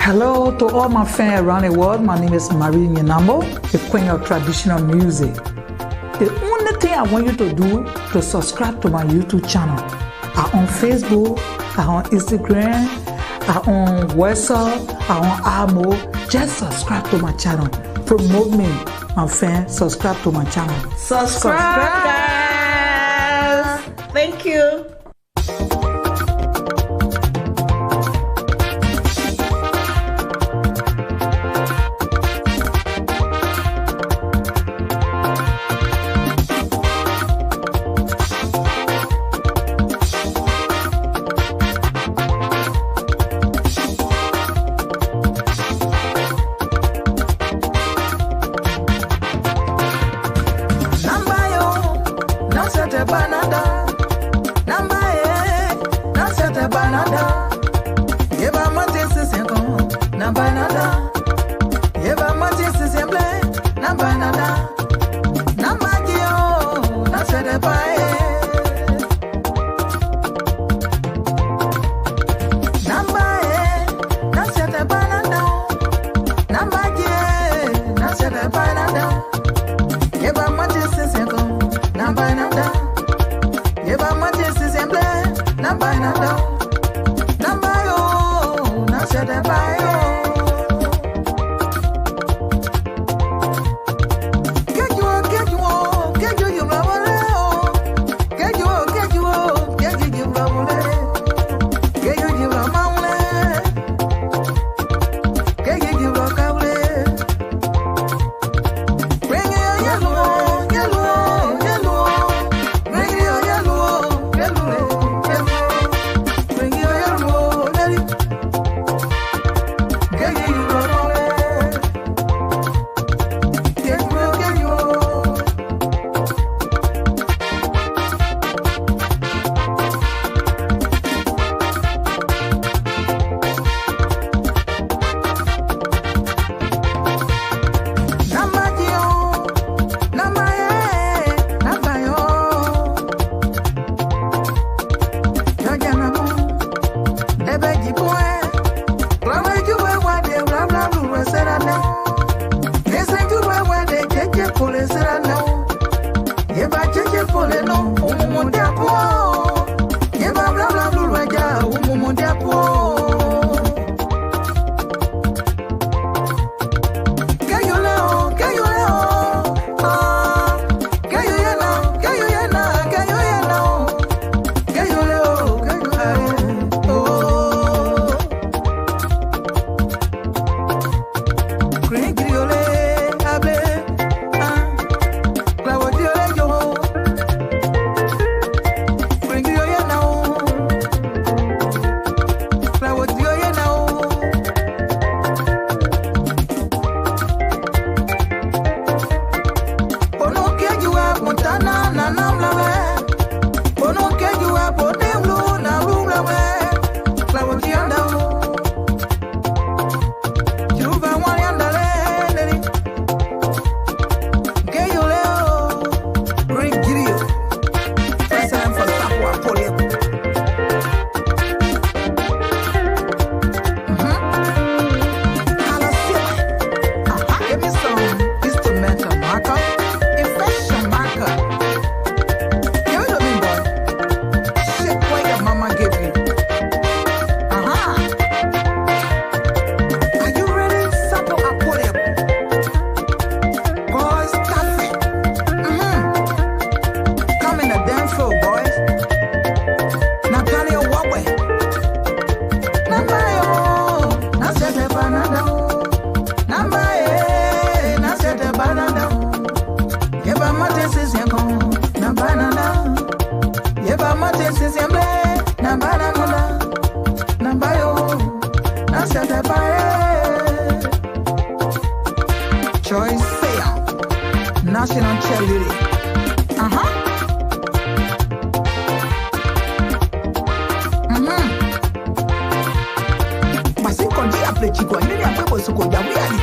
Hello to all my fans around the world. My name is Marie Nyanwleh, the queen of traditional music. The only thing I want you to do to subscribe to my YouTube channel. I'm on Facebook, I'm on Instagram, I'm on WhatsApp, I'm on Amo. Just subscribe to my channel. Promote me, my fans. Subscribe to my channel. Subscribe, guys. Thank you. Joyce Seeyon, National Chairlady. Maxin konji aple chiko, nini aple boso ko jabu yali.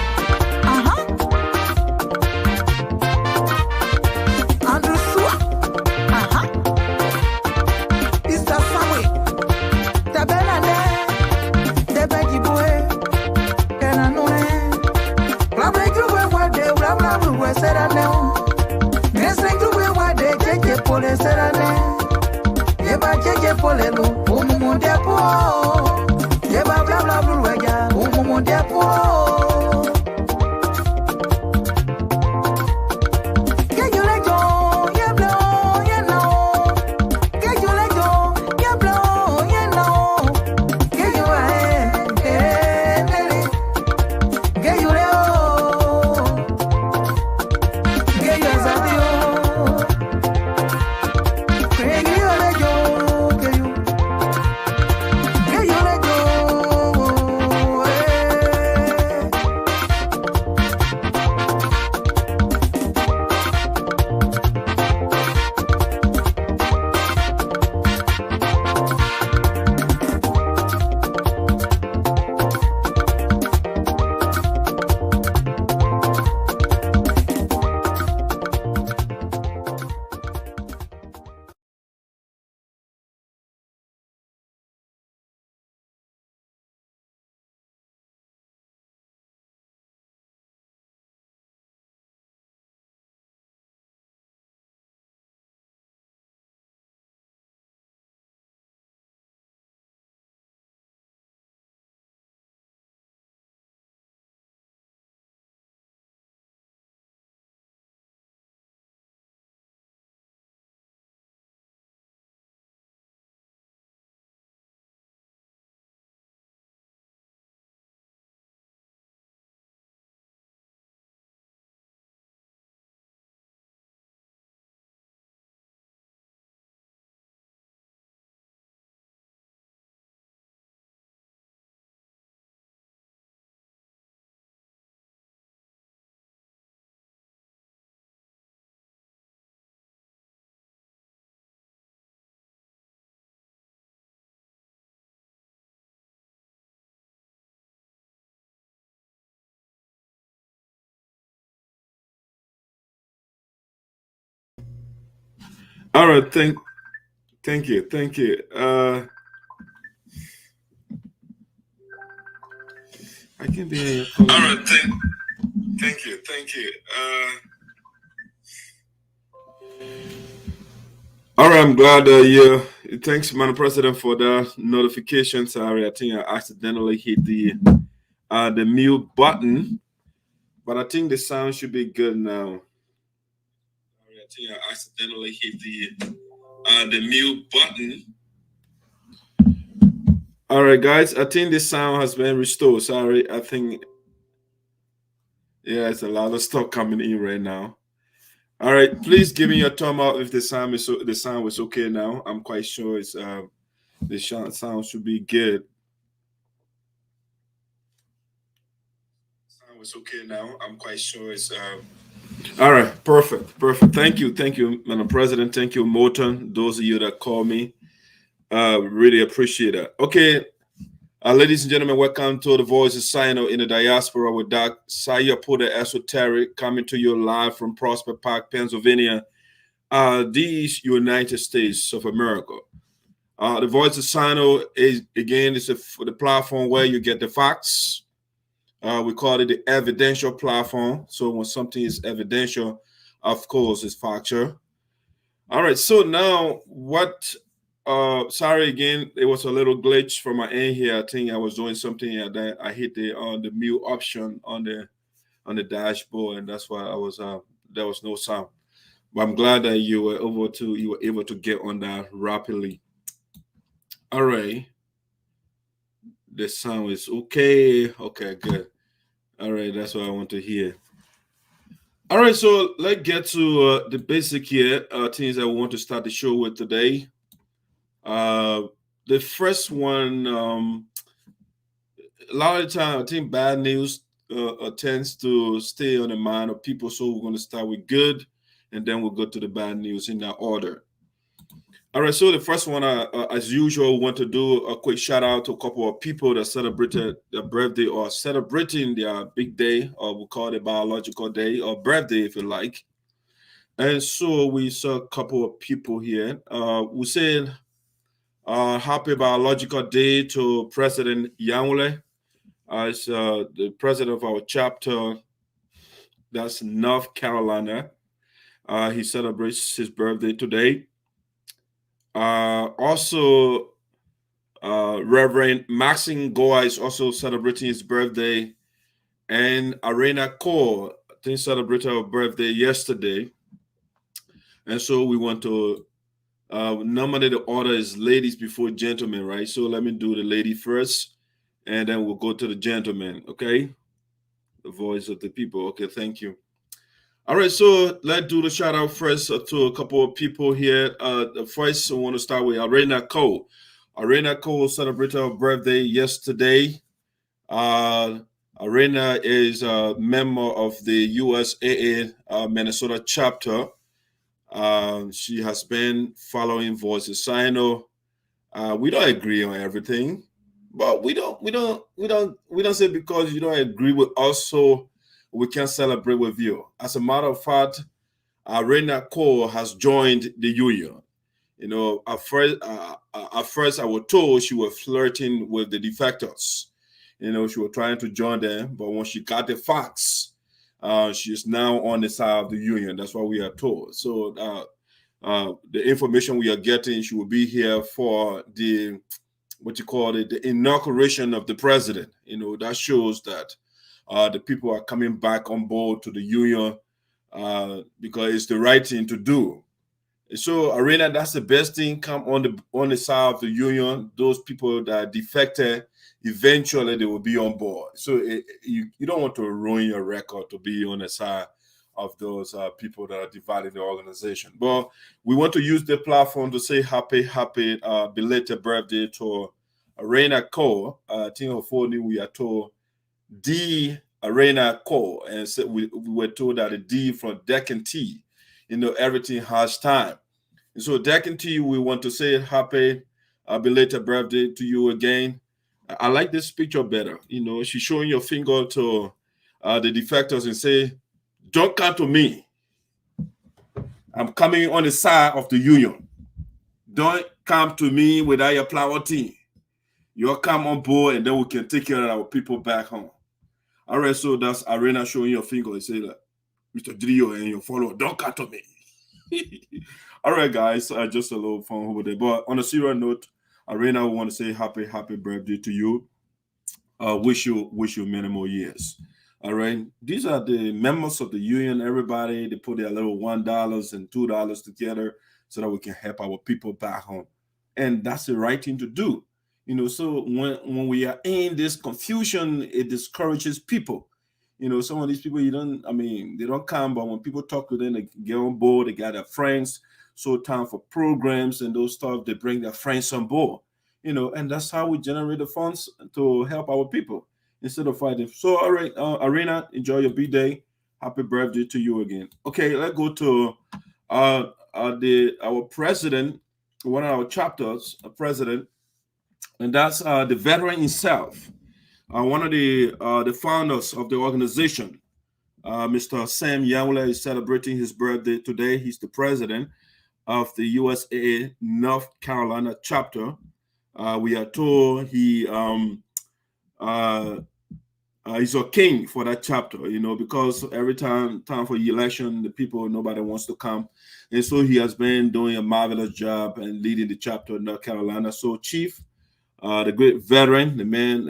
bla bla bla será não. Nesse que we wa de jeje pole será né. Eba jeje pole lu mumu de po. Eba bla bla bla ya mumu de po. All right, thank you. I can be. All right, thank you. All right, I'm glad you. Thanks, Madam President, for the notification. Sorry, I think I accidentally hit the mute button, but I think the sound should be good now. Sorry, I think I accidentally hit the mute button. All right, guys, I think the sound has been restored. Sorry, I think, yeah, it's a lot of stuff coming in right now. All right, please give me your thumb up if the sound is okay now. I'm quite sure it's the sound should be good. Sound is okay now. I'm quite sure it's all right, perfect. Thank you, Madam President. Thank you, Milton. Those of you that call me, really appreciate it. Okay, ladies and gentlemen, welcome to the Voice of SINOE in the Diaspora with Dr. Sayapura Esoteric, coming to you live from Prospect Park, Pennsylvania, these United States of America. The Voice of SINOE is the platform where you get the facts. We call it the evidential platform. So when something is evidential, of course, it's factual. All right. So now what? Sorry again. It was a little glitch from my end here. I think I was doing something and then I hit the mute option on the dashboard, and that's why I was there was no sound. But I'm glad that you were able to get on that rapidly. All right. The sound is okay. Okay, good. All right, that's what I want to hear. All right, so let's get to the basic here, things I want to start the show with today. The first one, a lot of the time, I think bad news tends to stay on the mind of people, so we're going to start with good, and then we'll go to the bad news in that order. All right, so the first one, as usual, want to do a quick shout out to a couple of people that celebrated their birthday or celebrating their big day, or we call it biological day or birthday, if you like. And so we saw a couple of people here. We said happy biological day to President Nyanwleh, as the president of our chapter That's North Carolina. He celebrates his birthday today. Also, Reverend Maxin Gowah is also celebrating his birthday. And Arena Cole, I think, celebrated her birthday yesterday. And so we want to normally the order is ladies before gentlemen, right? So let me do the lady first, and then we'll go to the gentleman, okay? The voice of the people. Okay, thank you. All right, so let's do the shout out first to a couple of people here. First, I want to start with Arena Cole. Arena Cole celebrated her birthday yesterday. Arena is a member of the USAA Minnesota chapter. She has been following Voices. So I know we don't agree on everything, but we don't say because you don't agree with us, so we can't celebrate with you. As a matter of fact, Arena Cole has joined the union. You know, at first I was told she was flirting with the defectors. You know, she was trying to join them, but when she got the facts, she is now on the side of the union. That's what we are told. So the information we are getting, she will be here for the, the inauguration of the president. You know, that shows that the people are coming back on board to the union because it's the right thing to do. So, Arena, that's the best thing. Come on the side of the union. Those people that are defected, eventually they will be on board. So you don't want to ruin your record to be on the side of those people that are dividing the organization. But we want to use the platform to say happy belated birthday to Arena Cole. I think hopefully we are told D Arena Cole, and so we were told that the D from Deck and T. You know, everything has time. And so, Deck and T, we want to say happy belated birthday to you again. I like this picture better. You know, she's showing your finger to the defectors and say, don't come to me. I'm coming on the side of the union. Don't come to me without your flower team. You'll come on board and then we can take care of our people back home. All right, so that's Arena showing your finger and say that, Mr. Geleo and your follower, don't come to me. All right, guys, just a little fun over there. But on a serious note, Arena, we want to say happy birthday to you. Wish you many more years. All right. These are the members of the union. Everybody, they put their little $1 and $2 together so that we can help our people back home. And that's the right thing to do. You know, so when we are in this confusion, it discourages people. You know, some of these people, they don't come, but when people talk to them, they get on board, they got their friends. So time for programs and those stuff, they bring their friends on board. You know, and that's how we generate the funds to help our people instead of fighting. So, all right, Arena, enjoy your B-Day. Happy birthday to you again. Okay, let's go to our president, one of our chapters, president, and that's the veteran himself. One of the founders of the organization, Mr. Sen Nyanwleh, is celebrating his birthday today. He's the president of the USAA North Carolina chapter. We are told he's a king for that chapter, you know, because every time for election, the people, nobody wants to come. And so he has been doing a marvelous job and leading the chapter in North Carolina. So Chief, the great veteran, the man,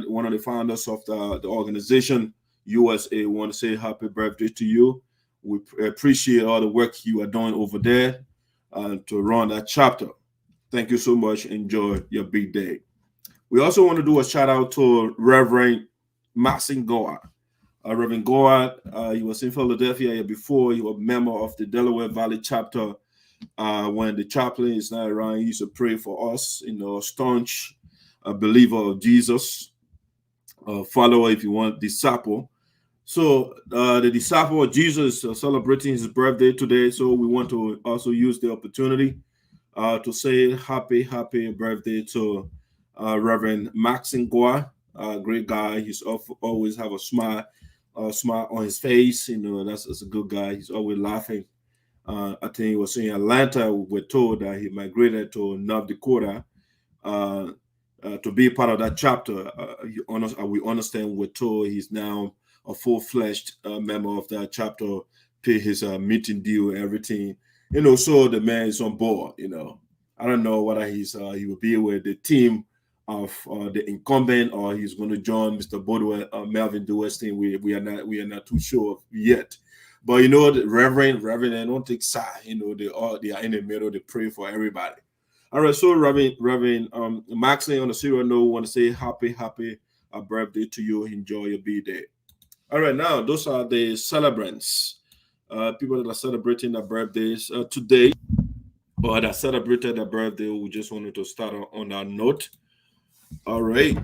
one of the founders of the organization, USA, want to say happy birthday to you. We appreciate all the work you are doing over there to run that chapter. Thank you so much. Enjoy your big day. We also want to do a shout out to Reverend Maxin Gowah. Reverend Gowah, he was in Philadelphia before. He was a member of the Delaware Valley chapter. When the chaplain is not around, he used to pray for us, you know, staunch believer of Jesus, follower, if you want, disciple. So the disciple of Jesus is celebrating his birthday today. So we want to also use the opportunity to say happy birthday to Reverend Maxin Gowah, great guy. He's always have a smile on his face. You know, that's a good guy. He's always laughing. I think he was in Atlanta. We're told that he migrated to North Dakota to be part of that chapter. We understand we're told he's now a full-fledged member of that chapter, pay his meeting due, everything. So the man is on board. I don't know whether he will be with the team of the incumbent, or he's going to join Mr. Bodwell, Melvin Dewey's team. We are not too sure yet. But the Reverend, they don't take side. They are in the middle. They pray for everybody. All right, so Reverend Maxin, on a serious note, want to say happy birthday to you. Enjoy your birthday. All right, now those are the celebrants, people that are celebrating their birthdays today, or that celebrated their birthday. We just wanted to start on that note. All right,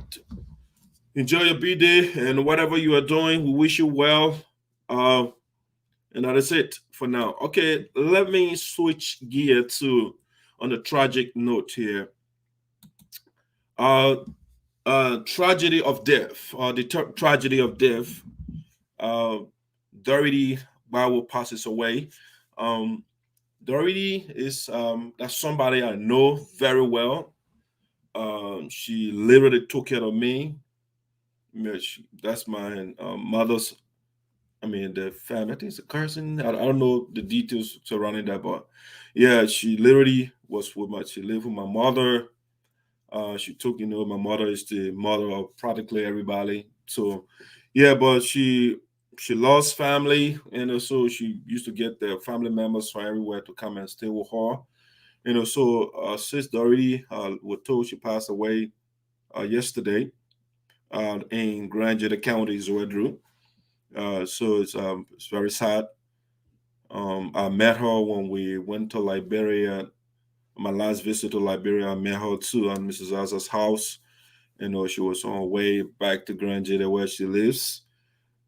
enjoy your birthday, and whatever you are doing, we wish you well. And that is it for now. Okay, let me switch gear to on the tragic note here. Tragedy of death, tragedy of death. Dorothy Gbawo passes away. Dorothy is that's somebody I know very well. She literally took care of me. That's my mother's. The family. I think it's a cousin. I don't know the details surrounding that, but yeah, she literally was with she lived with my mother. She took, my mother is the mother of practically everybody. So yeah, but she lost family, and so she used to get the family members from everywhere to come and stay with her. So Sis Dorothy was told she passed away yesterday in Grand Judicial County, Zouadrou. So it's very sad. I met her when we went to Liberia. My last visit to Liberia, I met her too at Mrs. Zarzar's house. She was on her way back to Grand Judicial where she lives.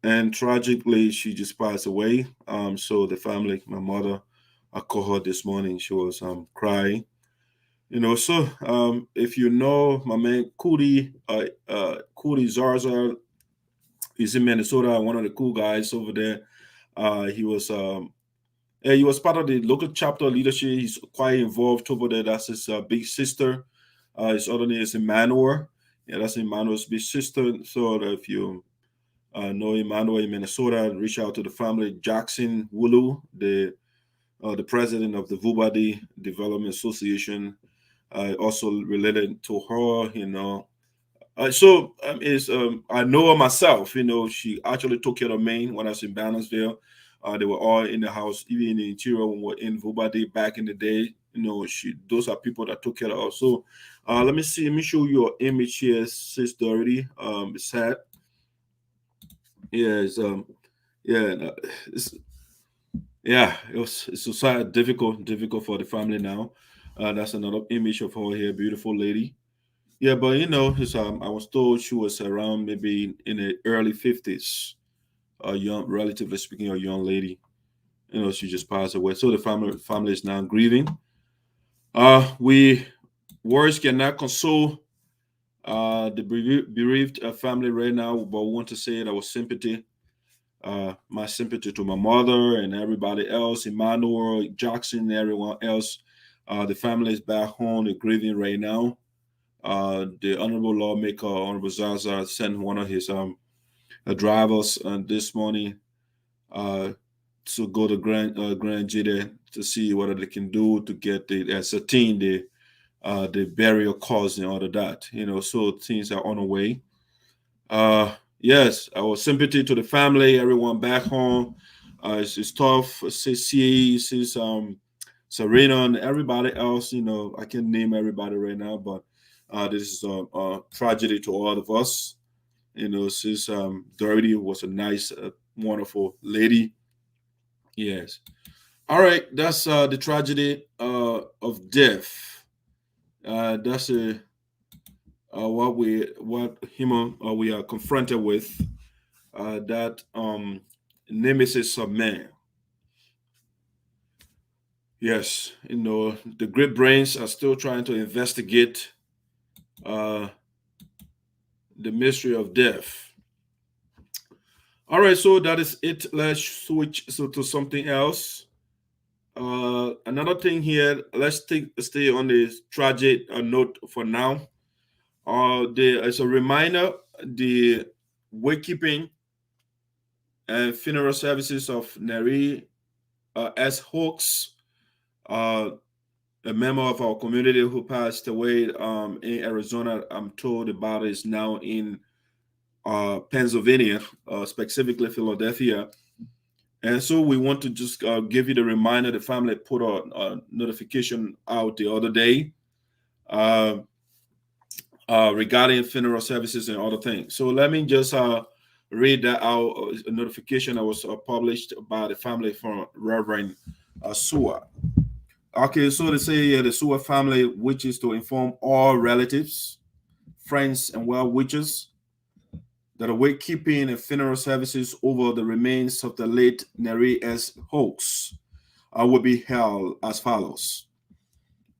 And tragically, she just passed away. So the family, my mother, I called her this morning. She was crying. So if you know my man Kulee Zarzar, he's in Minnesota, one of the cool guys over there. He was part of the local chapter leadership. He's quite involved over there. That's his big sister. His other name is Emmanuel. Yeah, that's Emmanuel's big sister. So if you know Emmanuel in Minnesota, reach out to the family. Jackson Wulu, the president of the VOSD Development Association, also related to her. I know her myself. She actually took care of me when I was in Bannersville. They were all in the house, even in the interior when we were in VOSD back in the day. Those are people that took care of us. So let me show you your image here, Sis Dorothy. It's sad. Yeah, it's so sad, difficult for the family now. That's another image of her here, beautiful lady. Yeah, but I was told she was around maybe in the early 50s, relatively speaking, a young lady. She just passed away. So the family is now grieving. Words cannot console the bereaved family right now, but we want to say that our sympathy, my sympathy to my mother and everybody else, Emmanuel, Jackson, and everyone else. The family is back home, they're grieving right now. The honorable lawmaker, Honorable Zarzar, sent one of his drivers this morning to go to Grand Judicial to see what they can do to get ascertain the burial cause and all of that. So things are on the way. Yes, our sympathy to the family, everyone back home. It's tough. Sis Serena and everybody else. I can't name everybody right now, but this is a tragedy to all of us. Sis Dorothy was a nice, wonderful lady. Yes. All right, that's the tragedy of death. That's what we are confronted with. That nemesis of man. Yes, the great brains are still trying to investigate the mystery of death. All right, so that is it. Let's switch to something else. Another thing here, let's stay on this tragic note for now. There is a reminder, the wakekeeping and funeral services of Nerie S. A member of our community who passed away in Arizona. I'm told the body is now in Pennsylvania, specifically Philadelphia. And so we want to just give you the reminder. The family put a notification out the other day regarding funeral services and other things. So let me just read that out. A notification that was published by the family from Reverend Seeyon. Okay, so they say the Seeyon family wishes to inform all relatives, friends, and well wishers that await keeping and funeral services over the remains of the late Nerie S. Will be held as follows.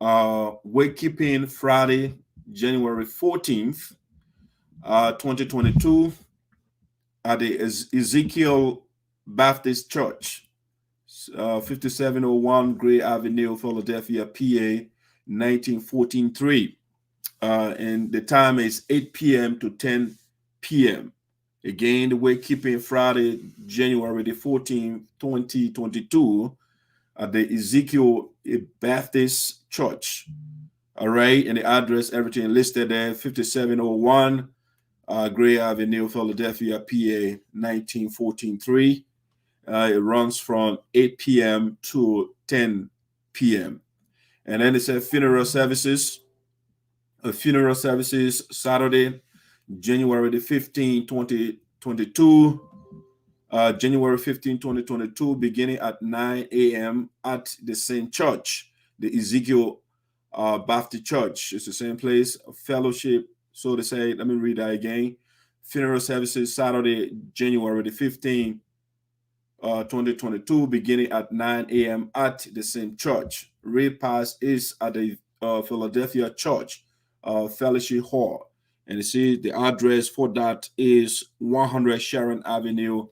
Wake keeping Friday, January 14th, 2022 at the Ezekiel Baptist Church, 5701 Gray Avenue, Philadelphia, PA, 1914-3. And the time is 8 p.m. to 10 p.m. Again, the wake keeping Friday, January the 14th, 2022 at the Ezekiel Baptist Church. All right, and the address, everything listed there, 5701 Gray Avenue, Philadelphia, PA, 1914-3. It runs from 8 p.m. to 10 p.m. And then it said funeral services. Funeral services Saturday, January the 15th, 2022. January 15, 2022, beginning at 9 a.m. at the same church, the Ezekiel Baptist Church. It's the same place, fellowship. So they say, let me read that again. Funeral services Saturday, January the 15th, 2022, beginning at 9 a.m. at the same church. Repast is at the Philadelphia Church Fellowship Hall. And you see the address for that is 100 Sharon Avenue,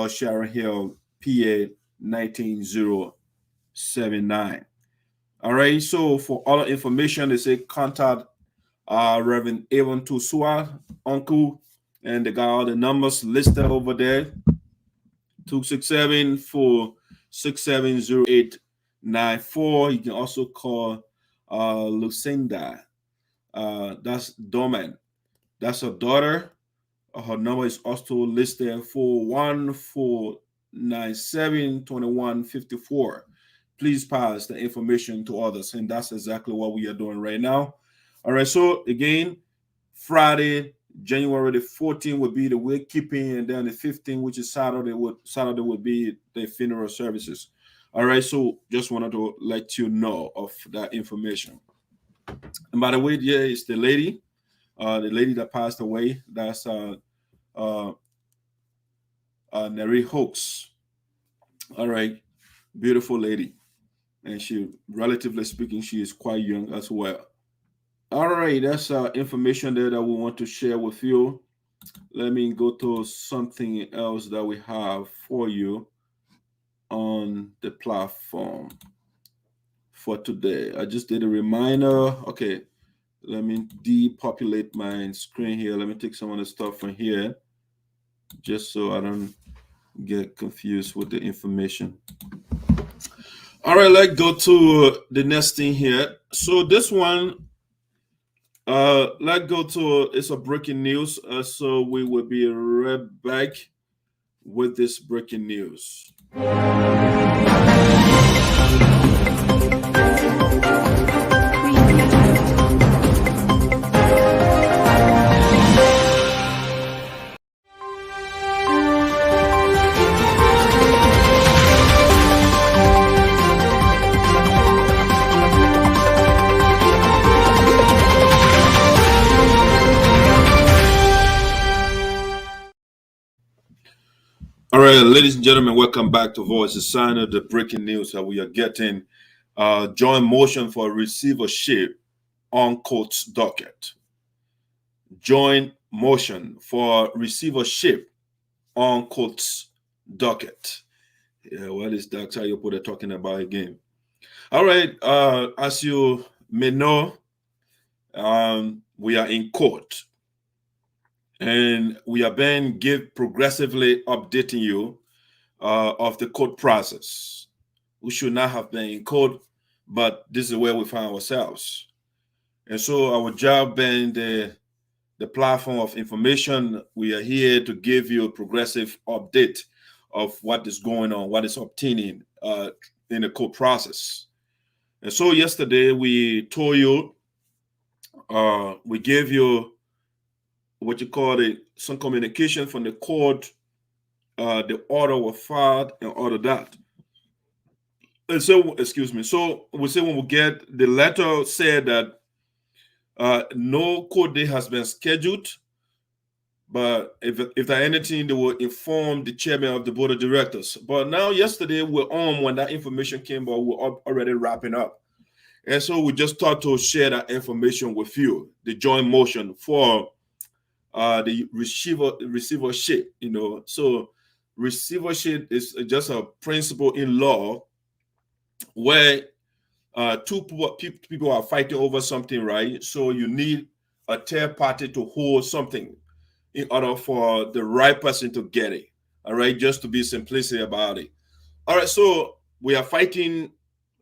Sharon Hill, PA, 19079. All right, so for other information, they say contact Reverend Avon Tusua, uncle, and they got all the numbers listed over there. 267-467-0894. You can also call Lucinda. That's Doman. That's her daughter. Her number is also listed 41497-2154. Please pass the information to others. And that's exactly what we are doing right now. All right. So again, Friday, January the 14th would be the wake keeping, and then the 15th, which is Saturday would be the funeral services. All right. So just wanted to let you know of that information. And by the way, yeah, it's the lady that passed away. That's Nerie Hoax. All right, beautiful lady, and she, relatively speaking, she is quite young as well. All right, that's information there that we want to share with you. Let me go to something else that we have for you on the platform for today. I just did a reminder. Okay, let me depopulate my screen here. Let me take some of the stuff from here, just so I don't get confused with the information. All right, let's go to the next thing here. So this one, let's go to, it's a breaking news. So we will be right back with this breaking news. All right, ladies and gentlemen, welcome back to Voice of SINOE. The breaking news that we are getting. Joint motion for receivership on court's docket. Joint motion for receivership on court's docket. Yeah, what is Dr. Ayopoda talking about again? All right, as you may know, we are in court. And we are being progressively updating you of the court process. We should not have been in court, but this is where we find ourselves. And so our job being the platform of information, we are here to give you a progressive update of what is going on, what is obtaining in the court process. And so yesterday we told you, we gave you what you call some communication from the court. The order was filed and all of that. And so, excuse me. So we say when we get the letter said that no court date has been scheduled, but if there anything, they will inform the chairman of the board of directors. But now yesterday we're on when that information came, but we're already wrapping up. And so we just thought to share that information with you, the joint motion for the receivership, So receivership is just a principle in law where two people are fighting over something, right? So you need a third party to hold something in order for the right person to get it. All right, just to be simplistic about it. All right, so we are fighting.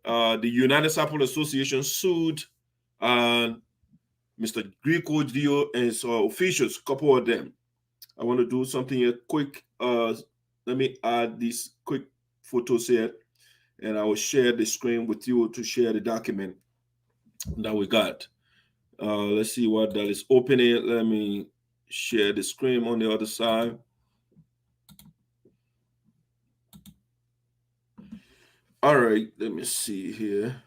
The United Sapole Association sued Mr. Gbawo and his officials, a couple of them. I want to do something here quick. Let me add these quick photos here, and I will share the screen with you to share the document that we got. Let's see what that is opening. Let me share the screen on the other side. All right, let me see here.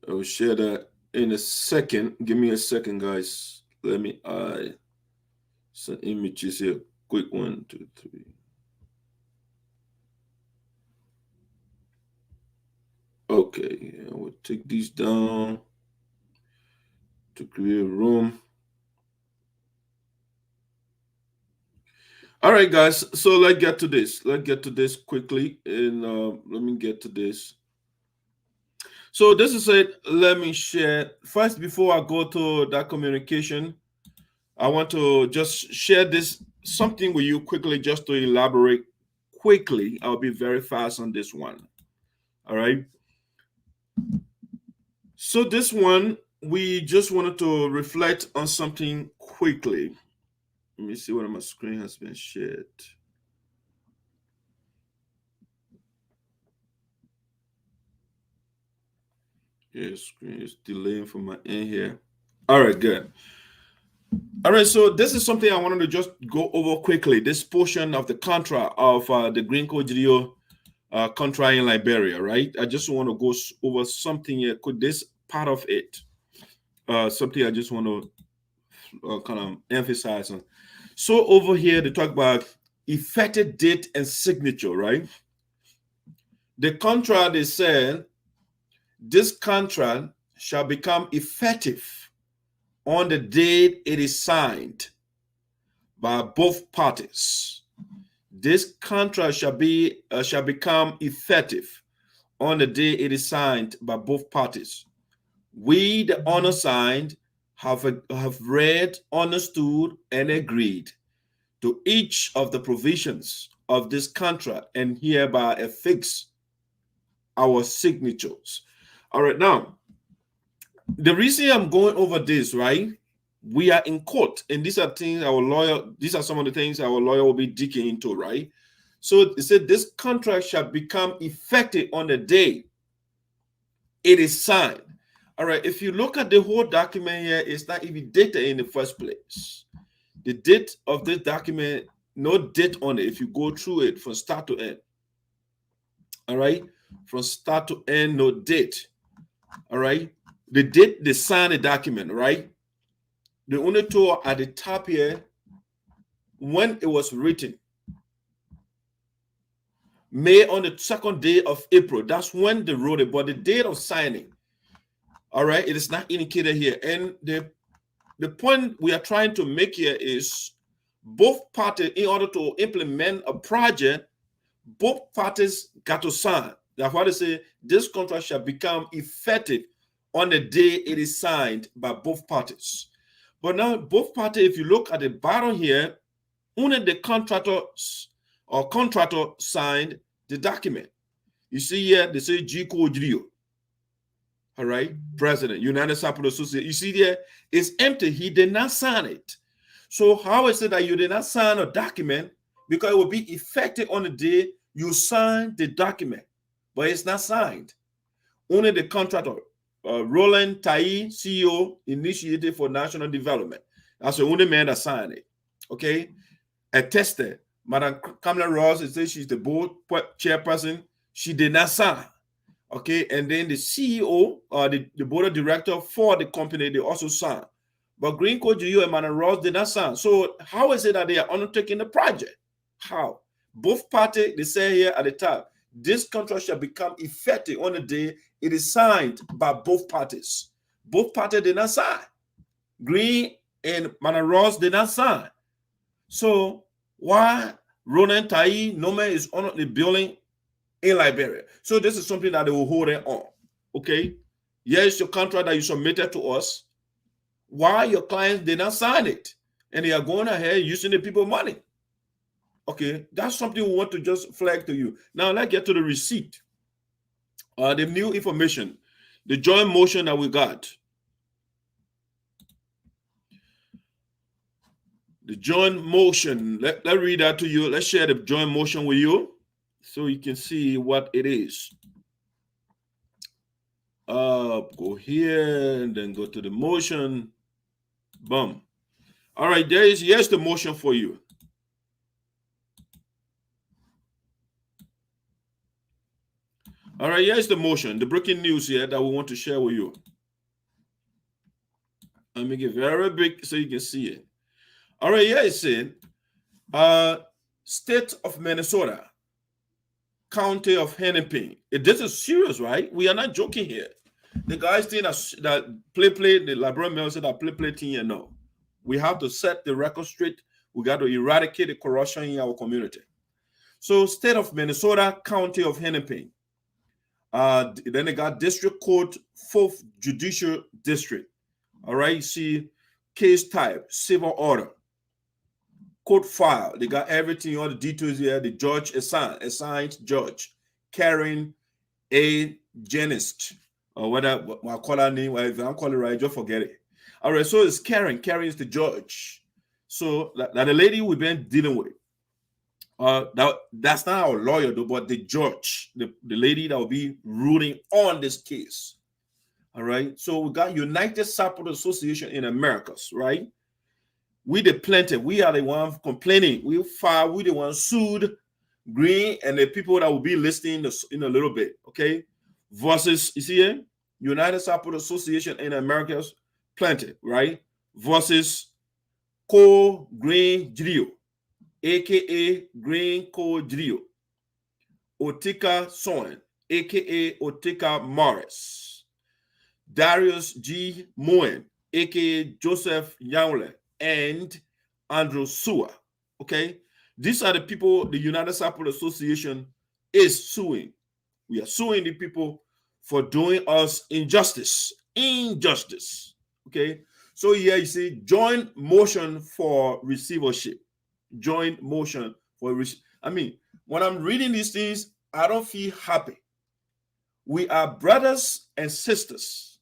I will share that in a second. Give me a second, guys. Let me add some images here. Quick 1, 2, 3. Okay, I will take these down to create room. All right, guys. So let's get to this. Let's get to this quickly, and let me get to this. So this is it. Let me share first before I go to that communication. I want to just share this something with you quickly, just to elaborate quickly. I'll be very fast on this one. All right. So this one, we just wanted to reflect on something quickly. Let me see whether my screen has been shared. Yeah, screen is delaying from my end here. All right, good. All right, so this is something I wanted to just go over quickly. This portion of the contract of the Green Code Geleo contract in Liberia, right? I just want to go over something here. This part of it, something I just want to kind of emphasize on. So over here, they talk about effective date and signature, right? The contract, they said, this contract shall become effective on the date it is signed by both parties. This contract shall become effective on the day it is signed by both parties. We, the undersigned, have read, understood, and agreed to each of the provisions of this contract and hereby affix our signatures. All right, now, the reason I'm going over this, right? We are in court, and these are some of the things our lawyer will be digging into, right? So it said this contract shall become effective on the day it is signed. All right, if you look at the whole document here, it's not even dated in the first place. The date of this document, no date on it if you go through it from start to end. All right, from start to end, no date. All right, the date they signed the document, right? The only two at the top here, when it was written, May on the 2nd day of April, that's when they wrote it, but the date of signing, all right, it is not indicated here. And the point we are trying to make here is both parties, in order to implement a project, both parties got to sign. That's why they say this contract shall become effective on the day it is signed by both parties. But now both parties, if you look at the bottom here, Only the contractors or contractor signed the document. You see here, they say G-Code Geleo. All right, President, United Sapolo Association. You see there, it's empty. He did not sign it. So how is it that you did not sign a document? Because it will be effective on the day you sign the document, but it's not signed. Only the contractor, Roland Tai, CEO, Initiative for National Development. That's the only man that signed it. Okay, attested. Madam Kamala Ross, it says she's the board chairperson. She did not sign. Okay, and then the CEO, the board of director for the company, they also signed. But Green Code Geleo and Madam Ross did not sign. So how is it that they are undertaking the project? How? Both parties, they say here at the top, this contract shall become effective on the day it is signed by both parties. Both parties did not sign. Green and Madam Ross did not sign. So why Ronan Tai Nome is on the building in Liberia? So this is something that they will hold on. Okay, here's your contract that you submitted to us. Why your clients did not sign it, and they are going ahead using the people's money? Okay, that's something we want to just flag to you. Now let's get to the receipt. The new information, the joint motion that we got. The joint motion, let's read that to you. Let's share the joint motion with you so you can see what it is. Go here and then go to the motion. Boom. All right, here's the motion for you. All right, here's the motion, the breaking news here that we want to share with you. Let me get very big so you can see it. All right, here it's saying, State of Minnesota, County of Hennepin. This is serious, right? We are not joking here. The guys think that play, the Liberian mail said that play thing here, no. We have to set the record straight. We got to eradicate the corruption in our community. So, State of Minnesota, County of Hennepin. Then they got District Court, 4th Judicial District. All right, you see case type, civil order, court file. They got everything, all the details here. The judge assigned judge, Karen A. Jenist, or whatever I call her name. If I call it right, just forget it. All right, so it's Karen. Karen is the judge. So that the lady we've been dealing with. That's not our lawyer though, but the judge, the lady that will be ruling on this case. All right. So we got United Support Association in Americas, right? We the plaintiff, we are the one complaining. We the one sued Green and the people that will be listening in a little bit. Okay. Versus, you see here, United Support Association in Americas plaintiff, right? Versus Green Geleo, aka Green Code Geleo, Otika Seeyon, aka Otika Morris, Darius G. Moen, aka Joseph Nyanwleh, and Andrew Sua. Okay, these are the people the United Support Association is suing. We are suing the people for doing us injustice. Okay, so here you see joint motion for receivership. Joint motion for I mean, when I'm reading these things, I don't feel happy. We are brothers and sisters,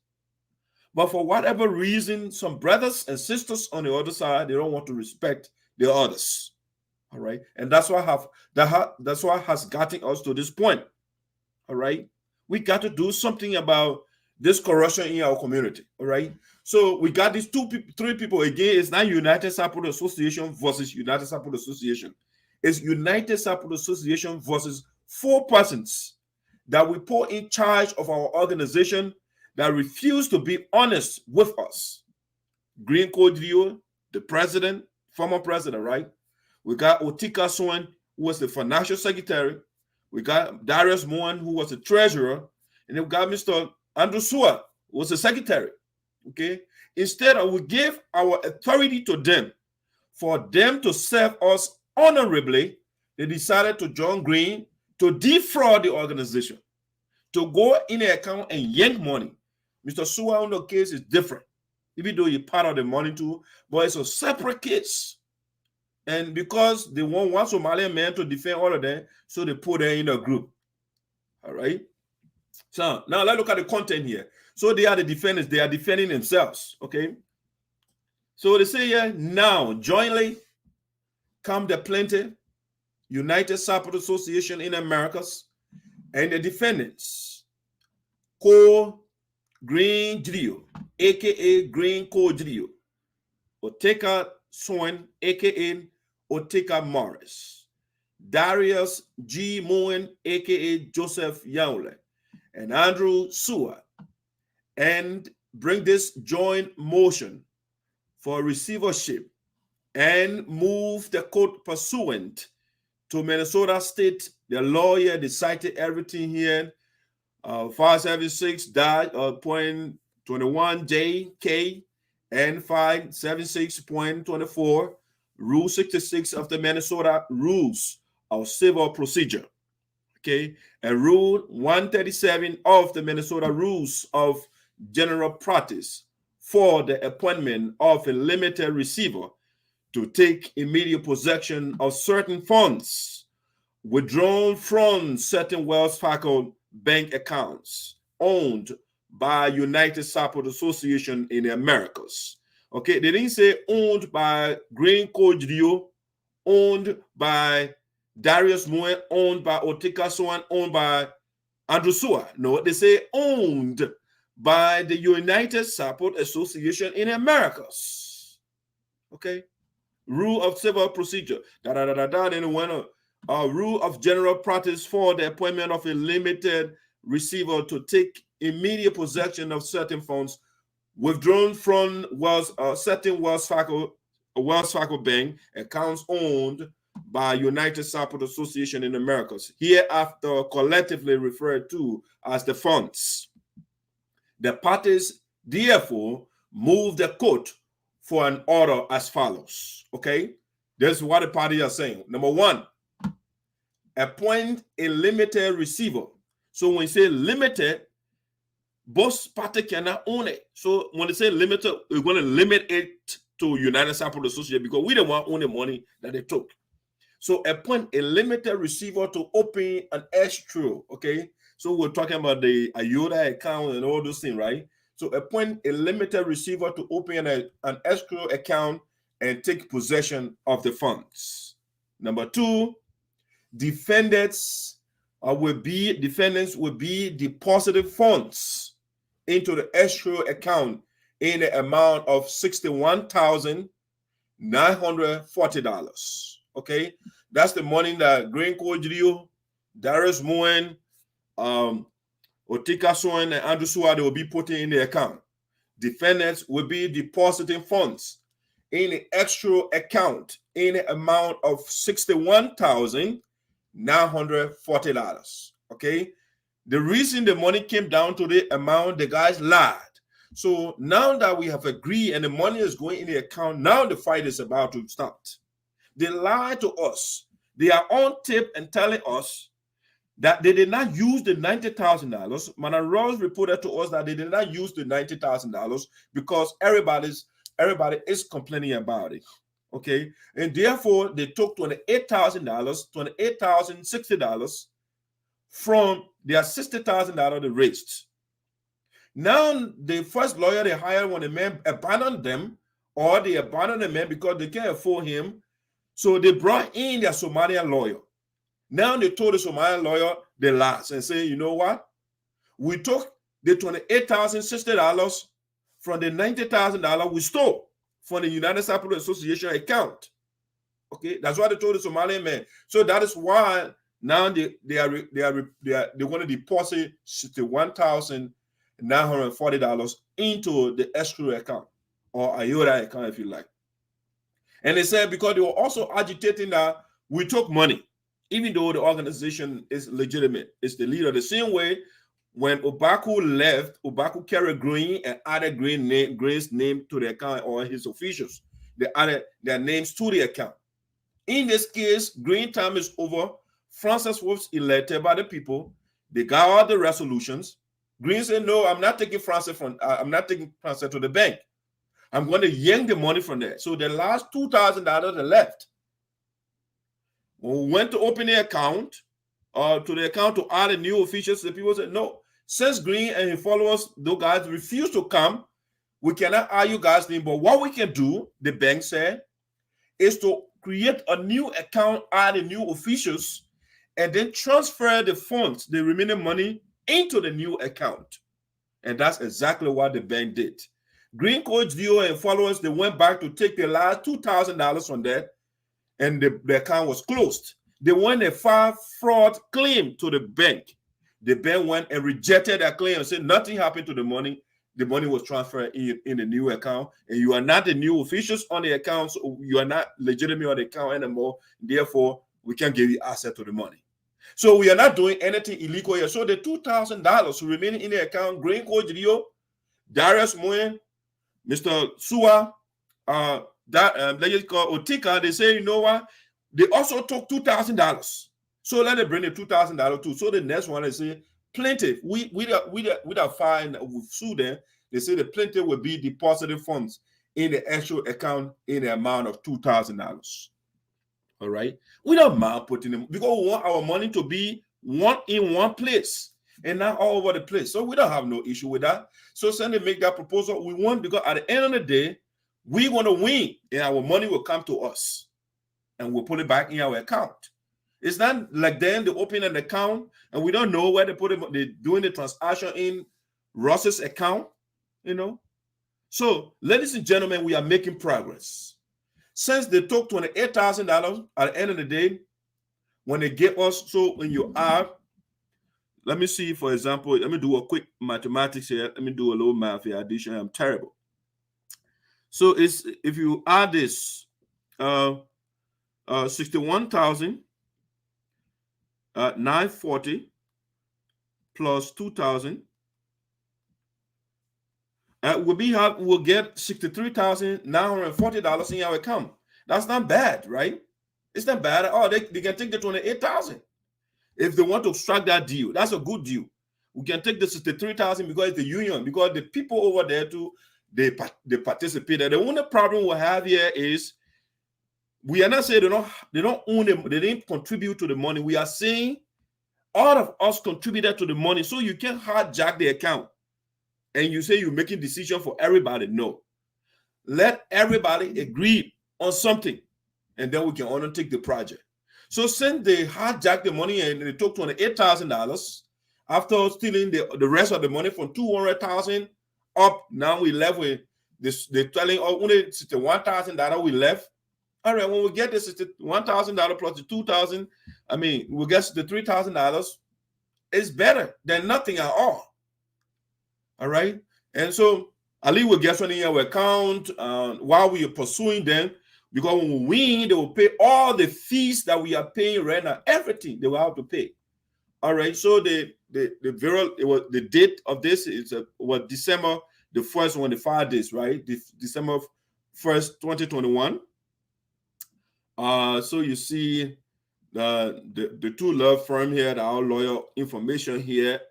but for whatever reason, some brothers and sisters on the other side, they don't want to respect the others. All right, and that's what has gotten us to this point. All right, we got to do something about this corruption in our community. All right, so we got these three people again. It's not United Support Association versus United Support Association. It's United Support Association versus 4 persons that we put in charge of our organization that refuse to be honest with us. Green Code Geleo, the president, former president, right? We got Otika Seeyon, who was the financial secretary. We got Darius Moen, who was the treasurer. And then we got Mr. Andrew Sua, who was the secretary. Okay? Instead of we give our authority to them for them to serve us honorably, they decided to join Green to defraud the organization, to go in the account and yank money. Mr. Sua on the case is different, even though you're part of the money too, but it's a separate case. And because they want one Somalian man to defend all of them, so they put them in a group. All right. So now let's look at the content here. So they are the defendants. They are defending themselves. Okay. So they say here, now jointly come the plaintiff, United Support Association in Americas, and the defendants, Green Geleo, aka Green Geleo, Oteka Swan, aka Oteka Morris, Darius G. Moen, aka Joseph Nyanwleh, and Andrew Seward, and bring this joint motion for receivership and move the court pursuant to Minnesota State. The lawyer decided everything here. 576.21J.K. and 576.24 Rule 66 of the Minnesota Rules of Civil Procedure. Okay, and Rule 137 of the Minnesota Rules of General Practice for the appointment of a limited receiver to take immediate possession of certain funds withdrawn from certain Wells Fargo bank accounts owned by United Support Association in the Americas. Okay, they didn't say owned by Green Geleo, owned by Darius Moen, owned by Oteka Swan, owned by Andrew Seward. No, they say owned by the United Support Association in the Americas. Okay, rule of civil procedure. Then went rule of general practice for the appointment of a limited receiver to take immediate possession of certain funds withdrawn from certain Wells Fargo bank accounts owned by United Support Association in Americas, hereafter collectively referred to as the funds. The parties therefore move the court for an order as follows. Okay, this is what the parties are saying. Number one, appoint a limited receiver. So when you say limited, both parties cannot own it. So when they say limited, we're going to limit it to United Support Association because we don't want to own the money that they took. So appoint a limited receiver to open an escrow. Okay, so we're talking about the IOTA account and all those things, right? So appoint a limited receiver to open an escrow account and take possession of the funds. Number two, defendants will be deposited funds into the escrow account in the amount of $61,940. Okay, that's the money that Green Geleo, Darius Moen, Oteka Swan, and Andrew Seward will be putting in the account. Defendants will be depositing funds in the escrow account in the amount of $61,940. Okay, the reason the money came down to the amount, the guys lied. So now that we have agreed and the money is going in the account, now the fight is about to start. They lied to us. They are on tape and telling us that they did not use the $90,000. Madam Rose reported to us that they did not use the $90,000 because everybody is complaining about it. Okay, and therefore they took $28,060 from their $60,000 they raised. Now the first lawyer they hired, when the man abandoned them, or they abandoned the man because they can't afford him, so they brought in their Somalian lawyer. Now they told the Somalian lawyer the lies and say, you know what? We took the $28,060 from the $90,000 we stole from the United Support Association account. Okay, that's what they told the Somalian man. So that is why now they want to deposit $61,940 into the escrow account or IOTA account, if you like. And they said because they were also agitating that we took money, even though the organization is legitimate. It's the leader. The same way when Obaku left, Obaku carried Green and added Green's name to the account, or his officials. They added their names to the account. In this case, Green time is over. Francis was elected by the people. They got all the resolutions. Green said, no, I'm not taking Francis to the bank. I'm going to yank the money from there. So the last $2,000 are left. When we went to open the account, to the account to add the new officials, the people said, no, since Green and his followers, those guys refuse to come, we cannot add you guys' name. But what we can do, the bank said, is to create a new account, add the new officials, and then transfer the funds, the remaining money, into the new account. And that's exactly what the bank did. Green Coach Dio and followers, they went back to take the last $2,000 from that, and the account was closed. They went and filed fraud claim to the bank. The bank went and rejected that claim and said nothing happened to the money. The money was transferred in the new account, and you are not the new officials on the account, so you are not legitimate on the account anymore. Therefore, we can't give you access to the money. So we are not doing anything illegal here. So the $2,000 remaining in the account, Green Coach Dio, Darius Moyen, Mr. Sua, Otika, they say, you know what? They also took $2,000. So let them bring the $2,000 too. So the next one, they say, plaintiff, we are fine, we sue them. They say the plaintiff will be depositing funds in the actual account in the amount of $2,000. All right. We don't mind putting them because we want our money to be in one place and not all over the place. So we don't have no issue with that. So send them make that proposal. We want, because at the end of the day, we want to win and our money will come to us and we'll put it back in our account. It's not like then they open an account and we don't know where they put it. They're doing the transaction in Ross's account, you know. So, ladies and gentlemen, we are making progress. Since they took $28,000 at the end of the day, when they gave us, so when you add, let me see, for example, let me do a quick mathematics here. Let me do a little math here, addition. I'm terrible. So it's, if you add this, 61,940 plus 2,000, we'll get $63,940 in our account. That's not bad, right? It's not bad at all. They can take the 28,000 if they want to strike that deal. That's a good deal. We can take the 63,000 because it's the union, because the people over there too, they participated. The only problem we have here is we are not saying they don't own them, they didn't contribute to the money. We are saying all of us contributed to the money, so you can't hijack the account and you say you're making decision for everybody. No, let everybody agree on something, and then we can undertake the project. So since they hijacked the money and they took $28,000 after stealing the rest of the money from $200,000 up, now we left with this. They're telling only $1,000 we left. All right, when we get this $1,000 plus the $2,000, I mean, we'll get the $3,000. It's better than nothing at all. All right, and so Ali will get something in our account while we are pursuing them, because when we win, they will pay all the fees that we are paying right now. Everything they will have to pay. All right, so the date of this is December the 1st when they filed this, right? December 1st, 2021. So you see the two law firm here, our lawyer information here.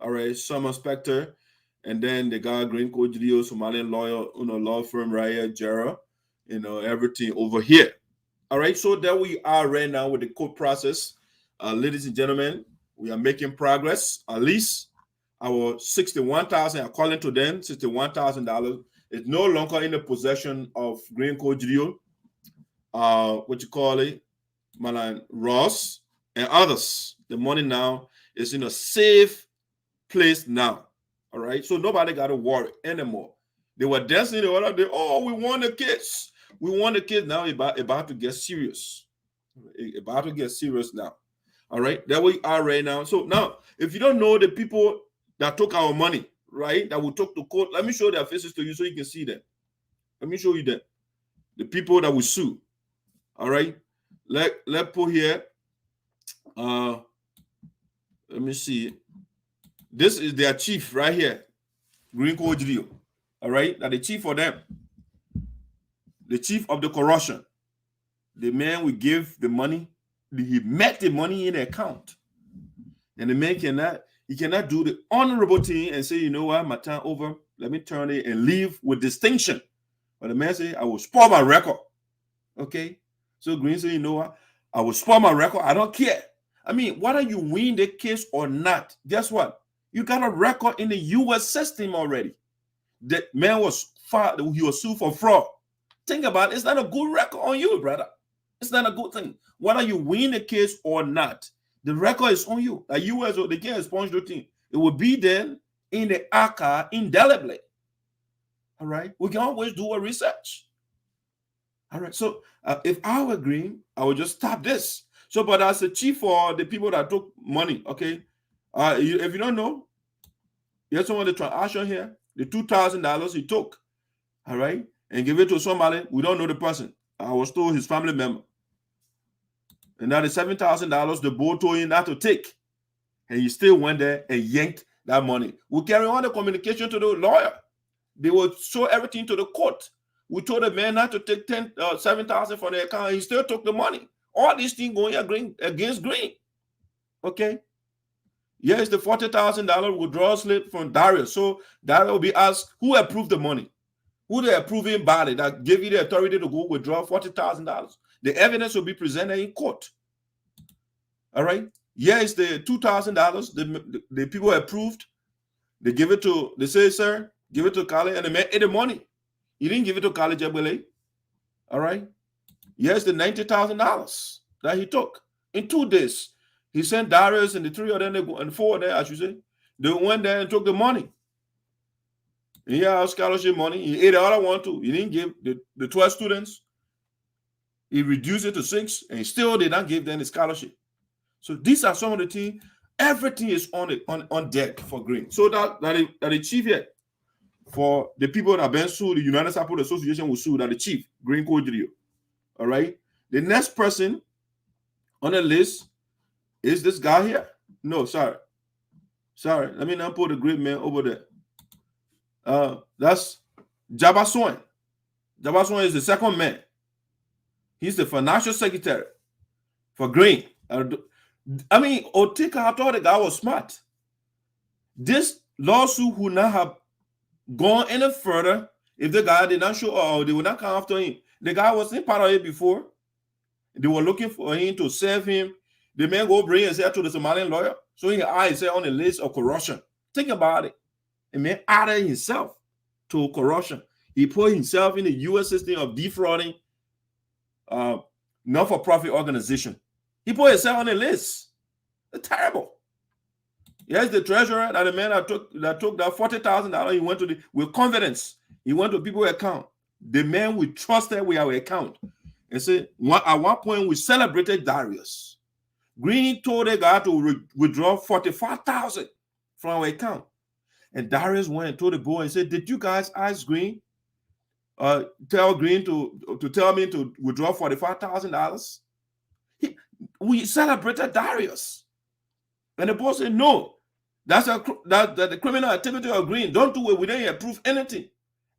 All right, Summer Specter, and then the guy Green Coach Geleo, Somalian lawyer, law firm right here, Jera, everything over here. All right, so there we are right now with the court process. Ladies and gentlemen, we are making progress. At least our $61,000, according to them, $61,000 is no longer in the possession of Green Coach Geleo, Malan Ross and others. The money now is in a safe place now. All right, so nobody got to worry anymore. They were dancing the other day. Oh, we want the kids. We want the kids. Now about to get serious. About to get serious now. All right, there we are right now. So now, if you don't know the people that took our money, right, that we took to court, let me show their faces to you so you can see them. Let me show you them. The people that we sue. All right, let's put here. Let me see. This is their chief right here, Green Coach Geleo. All right, that the chief for them, the chief of the corruption, the man we give the money, he met the money in the account, and the man cannot do the honorable thing and say, you know what, my time over. Let me turn it and leave with distinction. But the man say, I will spoil my record. Okay. So Green said, you know what? I will spoil my record. I don't care. I mean, whether you win the case or not, guess what? You got a record in the U.S. system already. The man was filed, he was sued for fraud. Think about it. It's not a good record on you, brother. It's not a good thing. Whether you win the case or not, the record is on you. The U.S. they can't expunge the thing. It will be there in the archive indelibly. All right? We can always do a research. All right? So if I were green, I would just stop this. So, but as a chief for the people that took money, okay? If you don't know, here's some of the transaction here. The $2,000 he took, all right, and give it to somebody. We don't know the person. I was told his family member. And now the $7,000 the board told him not to take. And he still went there and yanked that money. We carry on the communication to the lawyer. They will show everything to the court. We told the man not to take $7,000 from the account. He still took the money. All these things going against Green. Okay? Yes, the $40,000 withdrawal slip from Darius. So Darius will be asked, who approved the money? Who the approving body that gave you the authority to go withdraw $40,000? The evidence will be presented in court. All right? Yes, the $2,000, the people approved. They give it to, they say, sir, give it to Kale, and the man ate the money. He didn't give it to Kale Jebele. All right? Yes, the $90,000 that he took in 2 days. He sent Darius and the 3 of them, and 4 of them, I should say. They went there and took the money. And he had scholarship money. He ate all I want to. He didn't give the 12 students. He reduced it to 6, and still did not give them the scholarship. So these are some of the things. Everything is on deck for Green. So that the chief here, for the people that have been sued, the United Support Association will sue that the chief, Green Kodrio. All right. The next person on the list is this guy here. No, sorry. Let me not put the great man over there. That's Jabba Swan. Jabba Swan is the second man. He's the financial secretary for Green. I mean, Otika, I thought the guy was smart. This lawsuit would not have gone any further if the guy did not show up, or they would not come after him. The guy wasn't part of it before. They were looking for him to serve him. The man go bring himself to the Somalian lawyer. So he added himself on the list of corruption. Think about it. The man added himself to corruption. He put himself in the U.S. system of defrauding not-for-profit organization. He put himself on the list. It's terrible. Yes, the treasurer, that the man that took that $40,000, he went to with confidence. He went to people's account. The man we trusted with our account. And said, at one point, we celebrated Darius. Green told the guy to withdraw $45,000 from our account. And Darius went and told the boy and said, did you guys ask Green? Tell Green to tell me to withdraw $45,000? We celebrated Darius. And the boy said, no, that's the criminal activity of Green. Don't do it. We didn't approve anything.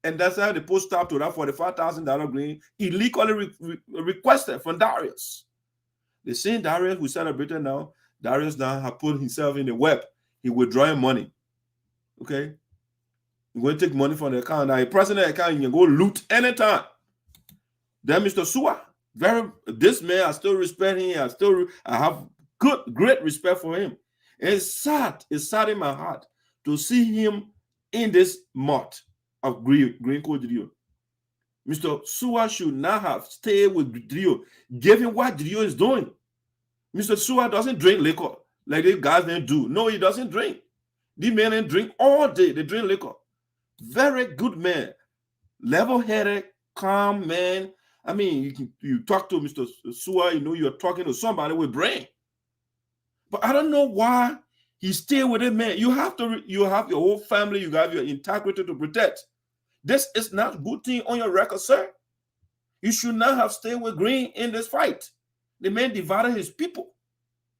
And that's how the post stopped to that $45,000 Green illegally requested from Darius. The same Darius we celebrated now, Darius now has put himself in the web. He withdrawing money. Okay? You're going to take money from the account. Now, a personal account, you can go loot anytime. Then Mr. Sua, this man, I still respect him. I have great respect for him. And it's sad in my heart to see him in this mud of Green Code Drio. Mr. Sua should not have stayed with Drio, given what Drio is doing. Mr. Sua doesn't drink liquor like these guys didn't do. No, he doesn't drink. These men didn't drink all day. They drink liquor. Very good man. Level-headed, calm man. I mean, you talk to Mr. Sua, you know you're talking to somebody with brain. But I don't know why he stayed with it, man. You have your whole family, you have your integrity to protect. This is not a good thing on your record, sir. You should not have stayed with Green in this fight. The man divided his people.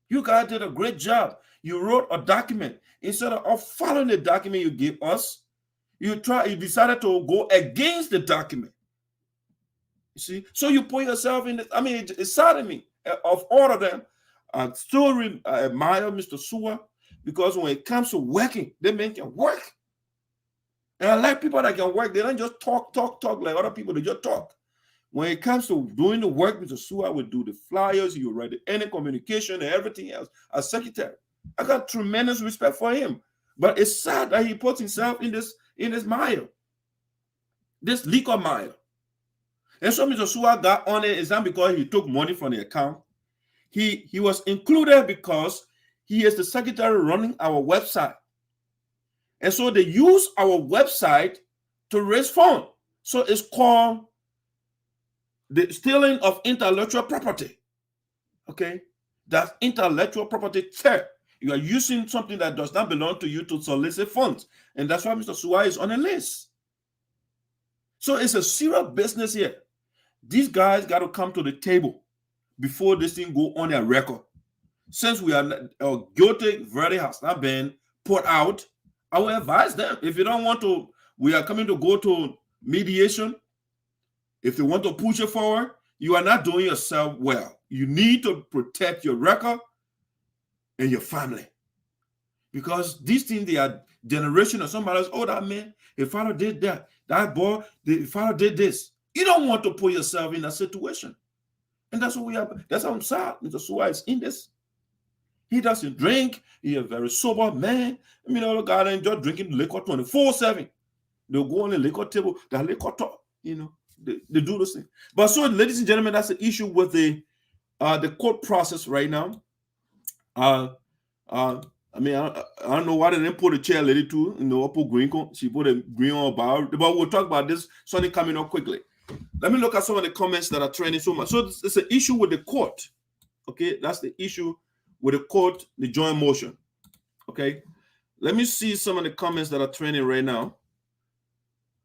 You guys did a great job. You wrote a document. Instead of following the document you gave us, you decided to go against the document. You see? So you put yourself in this. I mean, it's sad to me. Of all of them, I still admire Mr. Sua, because when it comes to working, the men can work. And I like people that can work. They don't just talk like other people. They just talk. when it comes to doing the work, Mr. Sua will do the flyers, he will write any communication and everything else as secretary. I got tremendous respect for him. But it's sad that he puts himself in this mire, this legal mire. And so Mr. Sua got on it. It's not because he took money from the account. He was included because he is the secretary running our website. And so they use our website to raise funds. So it's called the stealing of intellectual property. Okay? That's intellectual property theft. You are using something that does not belong to you to solicit funds. And that's why Mr. Sua is on a list. So it's a serious business here. These guys got to come to the table before this thing go on their record. Since we are guilty verdict has not been put out, I will advise them. If you don't want to, we are coming to go to mediation. If they want to push it forward, you are not doing yourself well. You need to protect your record and your family. Because these things, they are generational. Somebody else, oh, that man, his father did that. That boy, the father did this. You don't want to put yourself in that situation. And that's what we have. That's how I'm sad. Mr. Sua is in this. He doesn't drink. He's a very sober man. I mean, all the guys enjoy drinking liquor 24/7. They'll go on the liquor table, the liquor talk, you know, they do this thing. But so, ladies and gentlemen, that's the issue with the court process right now. I mean, I don't know why they didn't put a chair lady too, you know, put green. She put a green on about, but we'll talk about this Sunday coming up quickly. Let me look at some of the comments that are trending so much. So it's an issue with the court. Okay, that's the issue with the court, the joint motion. Okay, let me see some of the comments that are trending right now.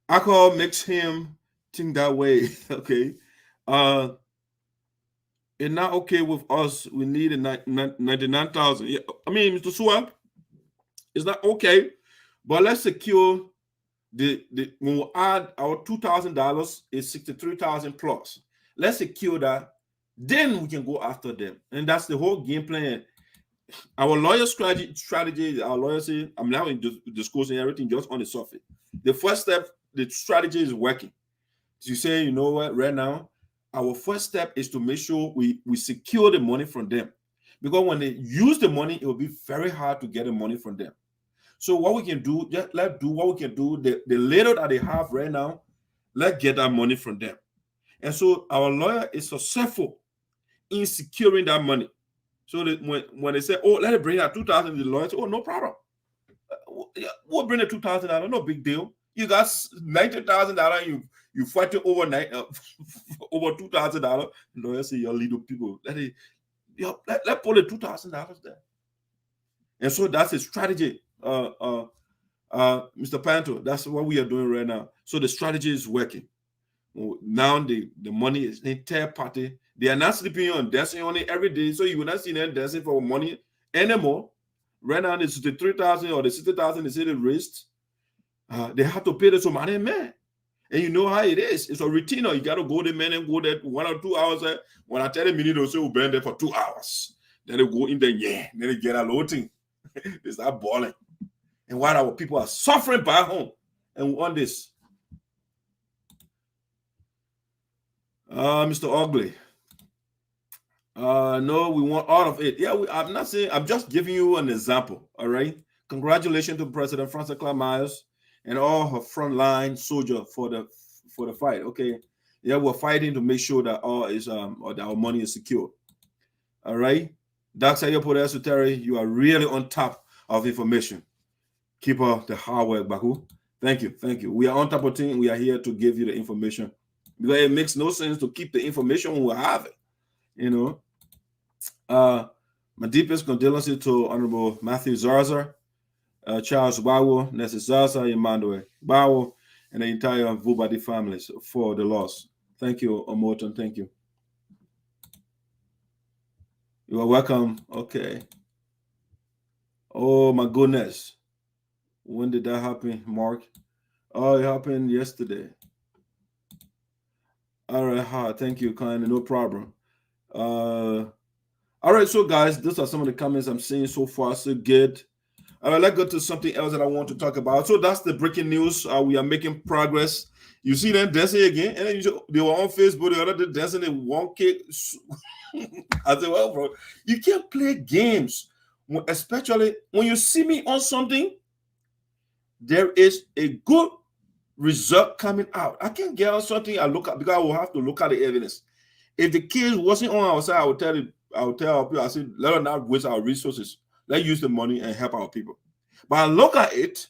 Alcohol makes him think that way. Okay, it's not okay with us. We need a 99,000. Yeah, I mean, Mr. Sua, it's not okay, but let's secure the when we add our $2,000 is $63,000 plus. Let's secure that, then we can go after them, and that's the whole game plan. Our lawyer strategy. Our lawyer say, I'm now discussing everything just on the surface. The first step, the strategy is working. So you say, you know what, right now, our first step is to make sure we secure the money from them. Because when they use the money, it will be very hard to get the money from them. So what we can do, just let's do what we can do. The little that they have right now, let's get that money from them. And so our lawyer is successful in securing that money. So that when they say, oh, let it bring that $2,000, the lawyer say, oh, no problem. We'll bring the $2,000, no big deal. You got $90,000, you fight it over $2,000. The lawyer say, your little people, let put the $2,000 there. And so that's a strategy, Mr. Panto. That's what we are doing right now. So the strategy is working. Now the money is in third party. They are not sleeping on dancing on it every day. So you will not see them dancing for money anymore. Right now, it's the $3,000 or the $60,000 they say they raised. They have to pay the some money, man. And you know how it is. It's a routine. You got to go there, man, and go there 1 or 2 hours. When I tell them, they'll say, we'll be there for 2 hours. Then they go in there, yeah. Then they get a loading. They start balling. And while our people are suffering back home, and we want this. Mr. Ugly. No, we want all of it. Yeah, I'm not saying, I'm just giving you an example. All right. Congratulations to President Francis Myers and all her frontline soldiers for the fight. Okay. Yeah, we're fighting to make sure that all is or that our money is secure. All right. Dr. Esoteric, you are really on top of information. Keep up the hard work, Baku. Thank you. Thank you. We are on top of things. We are here to give you the information. Because it makes no sense to keep the information when we have it. You know, my deepest condolences to Honorable Matthew Zarzar, Charles Gbawo, Teamzarzar, Nyanwleh, Gbawo, and the entire VOSD families for the loss. Thank you, Milton. Thank you. You are welcome. Okay. Oh my goodness. When did that happen, Mark? Oh, it happened yesterday. All right, thank you, kindly, no problem. All right, so guys, those are some of the comments I'm seeing so far. So good. All right, let's go to something else that I want to talk about. So that's the breaking news. We are making progress You see them dancing again, and then they were on Facebook the other day dancing in 1K. I said, well, bro, you can't play games, especially when you see me on something. There is a good result coming out. I can't get on something I look at because I will have to look at the evidence. If the kids wasn't on our side, I would tell our people, I said, let us not waste our resources. Let's use the money and help our people. But I look at it,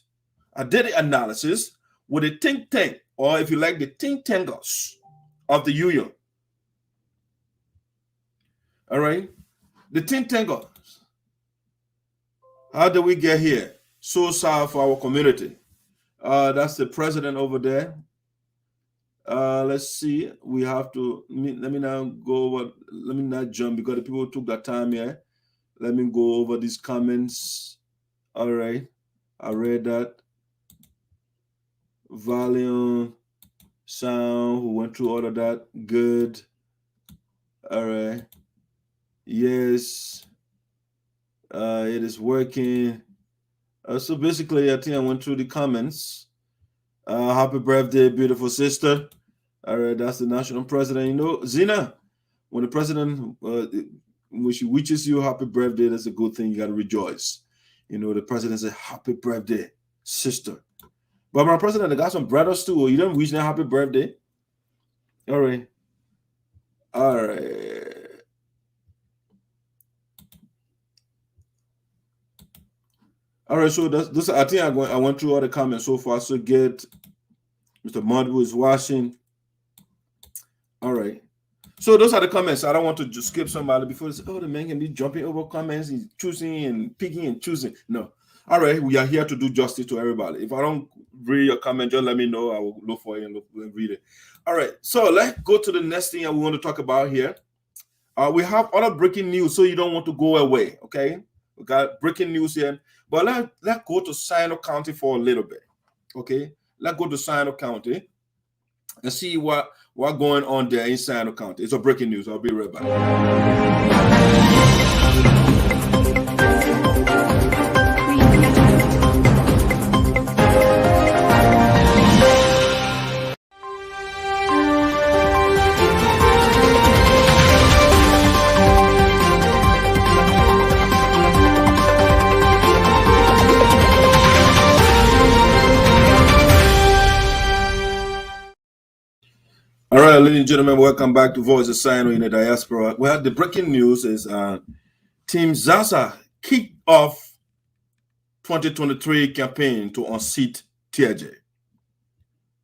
I did the analysis with a think tank, or if you like, the think tankers of the union. All right? The think tankers. How did we get here? So sad for our community. That's the president over there. Let's see. We have to, let me now go over, let me not jump because the people took that time here. Let me go over these comments. All right. I read that. Volume, sound, who went through all of that. Good. All right. Yes. It is working. So basically, I think I went through the comments. Happy birthday, beautiful sister. All right, that's the national president. You know, Zina, when the president, when she wishes you happy birthday, that's a good thing. You got to rejoice. You know, the president said, happy birthday, sister. But my president, I got some brothers too. You don't wish them happy birthday. All right. All right. All right, so this I think I went through all the comments so far. So get Mr. Mudwood is watching. All right. So those are the comments. I don't want to just skip somebody before they say, oh, the man can be jumping over comments, he's choosing and picking and choosing. No. All right, we are here to do justice to everybody. If I don't read your comment, just let me know. I will look for it and read it. All right, so let's go to the next thing that we want to talk about here. We have other breaking news, so you don't want to go away, okay? We got breaking news here. But let's go to SINOE County for a little bit, okay? Let's go to SINOE County and see what's going on there in SINOE County. It's a breaking news. I'll be right back. All right, ladies and gentlemen, welcome back to Voice of SINOE in the Diaspora. Well, the breaking news is Teamzarzar kicked off 2023 campaign to unseat Teahjay.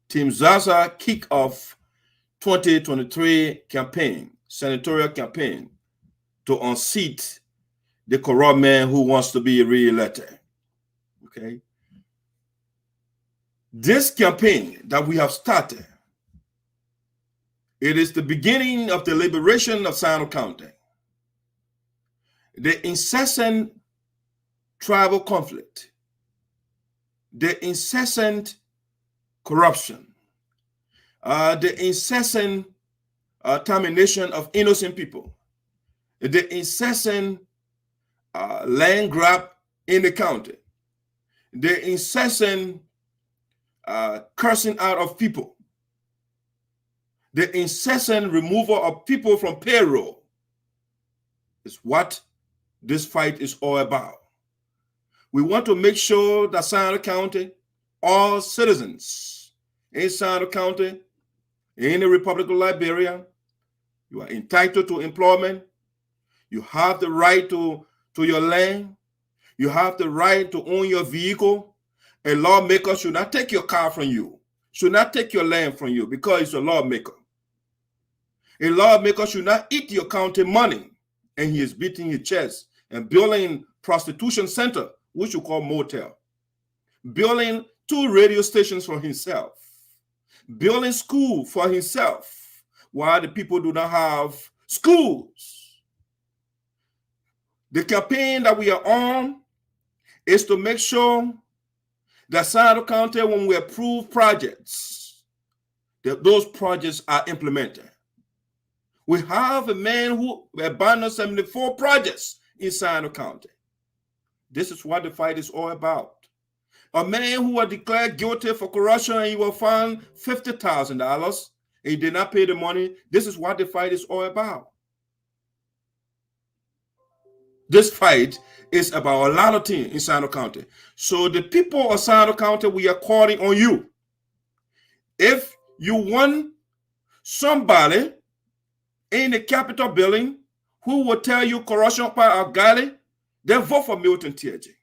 Teamzarzar kicked off 2023 campaign, senatorial campaign, to unseat the corrupt man who wants to be re-elected. Okay. This campaign that we have started, it is the beginning of the liberation of SINOE County. The incessant tribal conflict, the incessant corruption, the incessant termination of innocent people, the incessant land grab in the county, the incessant cursing out of people, the incessant removal of people from payroll is what this fight is all about. We want to make sure that SINOE County, all citizens in SINOE County, in the Republic of Liberia, you are entitled to employment. You have the right to your land. You have the right to own your vehicle. A lawmaker should not take your car from you, should not take your land from you because it's a lawmaker. A lawmaker should not eat your county money, and he is beating his chest and building prostitution center, which you call motel, building 2 radio stations for himself, building school for himself, while the people do not have schools. The campaign that we are on is to make sure that SINOE County, when we approve projects, that those projects are implemented. We have a man who abandoned 74 projects in SINOE County. This is what the fight is all about. A man who was declared guilty for corruption and he was fined $50,000 and he did not pay the money. This is what the fight is all about. This fight is about a lot of things in SINOE County. So the people of SINOE County, we are calling on you. If you want somebody in the Capitol building who will tell you corruption part of Gali, then vote for Milton Teahjay.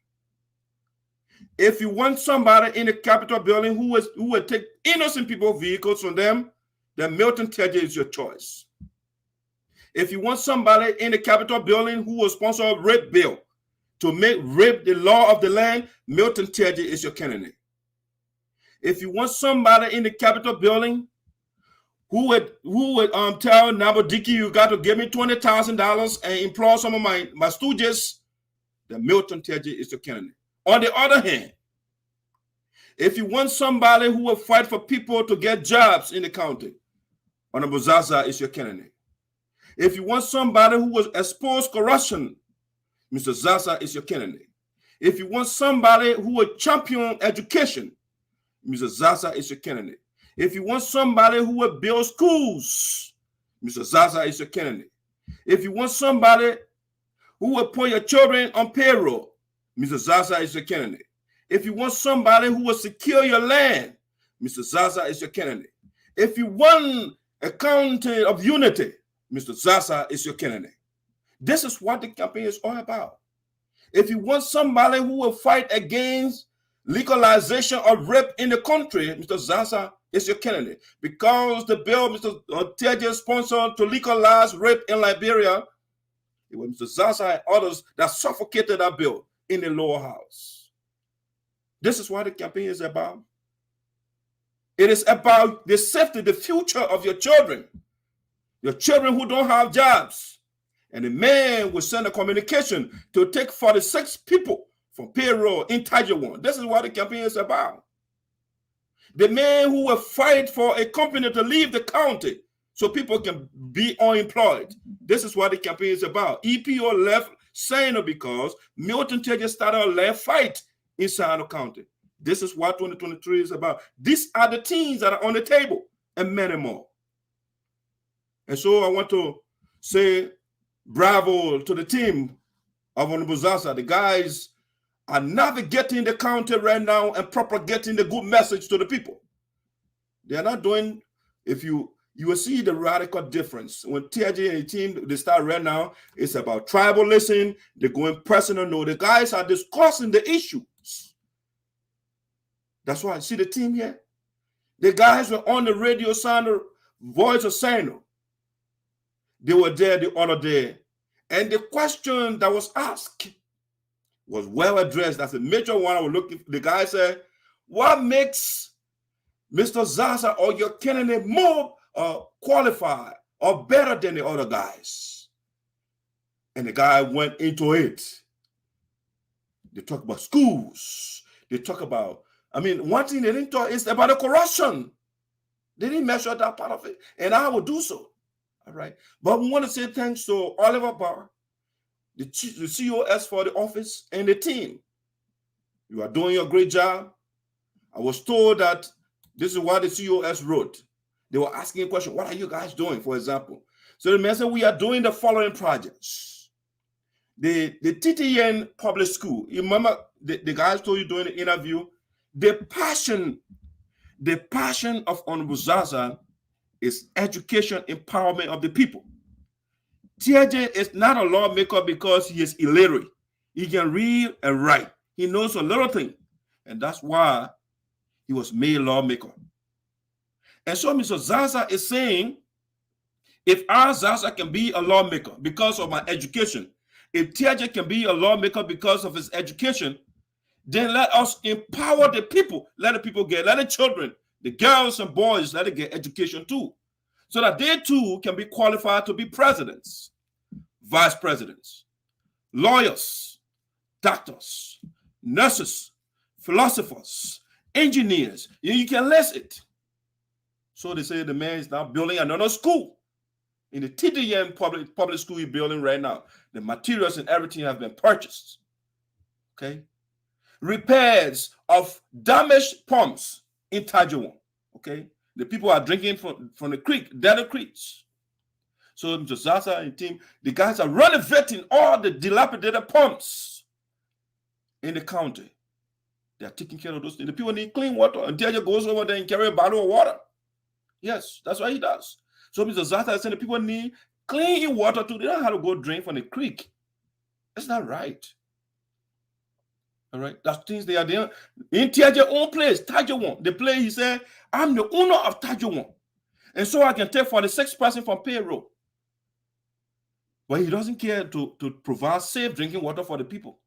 If you want somebody in the Capitol building who will take innocent people's vehicles from them, then Milton Teahjay is your choice. If you want somebody in the Capitol building who will sponsor a rape bill to make rape the law of the land, Milton Teahjay is your candidate. If you want somebody in the Capitol building who would tell Nabodiki, you got to give me $20,000 and employ some of my stooges, then Milton Teahjay is your candidate. On the other hand, if you want somebody who will fight for people to get jobs in the county, Honorable Zaza is your candidate. If you want somebody who will expose corruption, Mr. Zaza is your candidate. If you want somebody who will champion education, Mr. Zaza is your candidate. If you want somebody who will build schools, Mr. Zaza is your candidate. If you want somebody who will put your children on payroll, Mr. Zaza is your candidate. If you want somebody who will secure your land, Mr. Zaza is your candidate. If you want a county of unity, Mr. Zaza is your candidate. This is what the campaign is all about. If you want somebody who will fight against legalization of rape in the country, Mr. Zaza is your candidate. Because the bill Mr. Teahjay sponsored to legalize rape in Liberia, it was Mr. Zaza and others that suffocated that bill in the lower house. This is what the campaign is about. It is about the safety, the future of your children who don't have jobs. And the man will send a communication to take 46 people from payroll in Taiwan. This is what the campaign is about. The man who will fight for a company to leave the county so people can be unemployed. This is what the campaign is about. EPO left SINOE because Milton Teahjay started a left fight in SINOE County. This is what 2023 is about. These are the things that are on the table and many more. And so I want to say bravo to the team of Honorable Zaza. The guys are navigating the county right now and propagating the good message to the people. They are not doing, if you will see the radical difference. When Teahjay and the team, they start right now, it's about tribalism, they're going personal. No, the guys are discussing the issues. That's why I see the team here. The guys were on the radio, voice of SINOE. They were there the other day. And the question that was asked was well addressed. That's a major one I was looking for. The guy said, what makes Mr. Zaza or your candidate more qualified or better than the other guys? And the guy went into it. They talk about schools. They talk about, one thing they didn't talk is about the corruption. They didn't measure that part of it. And I will do so. All right. But we want to say thanks to Oliver Barr, the COS for the office, and the team. You are doing a great job. I was told that this is what the COS wrote. They were asking a question, what are you guys doing, for example? So the man said, we are doing the following projects. The TTN public school, you remember the guys told you during the interview, the passion of Honorable Zaza is education, empowerment of the people. Teahjay is not a lawmaker because he is illiterate. He can read and write. He knows a little thing. And that's why he was made lawmaker. And so Mr. Zaza is saying, if our Zaza can be a lawmaker because of my education, if Teahjay can be a lawmaker because of his education, then let us empower the people. Let the people let the children, the girls and boys, let them get education too, so that they too can be qualified to be presidents, vice presidents, lawyers, doctors, nurses, philosophers, engineers. You can list it. So they say the man is now building another school. In the TDM public school he's building right now, the materials and everything have been purchased. Okay? repairs of damaged pumps in Teahjay. Okay, the people are drinking from the creek, Delaware creeks. So Mr. Zarzar and team, the guys are renovating all the dilapidated pumps in the county. They are taking care of those things. The people need clean water. And Teahjay goes over there and carry a bottle of water. Yes, that's what he does. So Mr. Zarzar is saying the people need clean water too. They don't have to go drink from the creek. That's not right. All right, that's things they are doing. In Teahjay's own place, Teahjay, the place, he said, I'm the owner of Teahjay, and so I can take 46 person from payroll. But he doesn't care to provide safe drinking water for the people.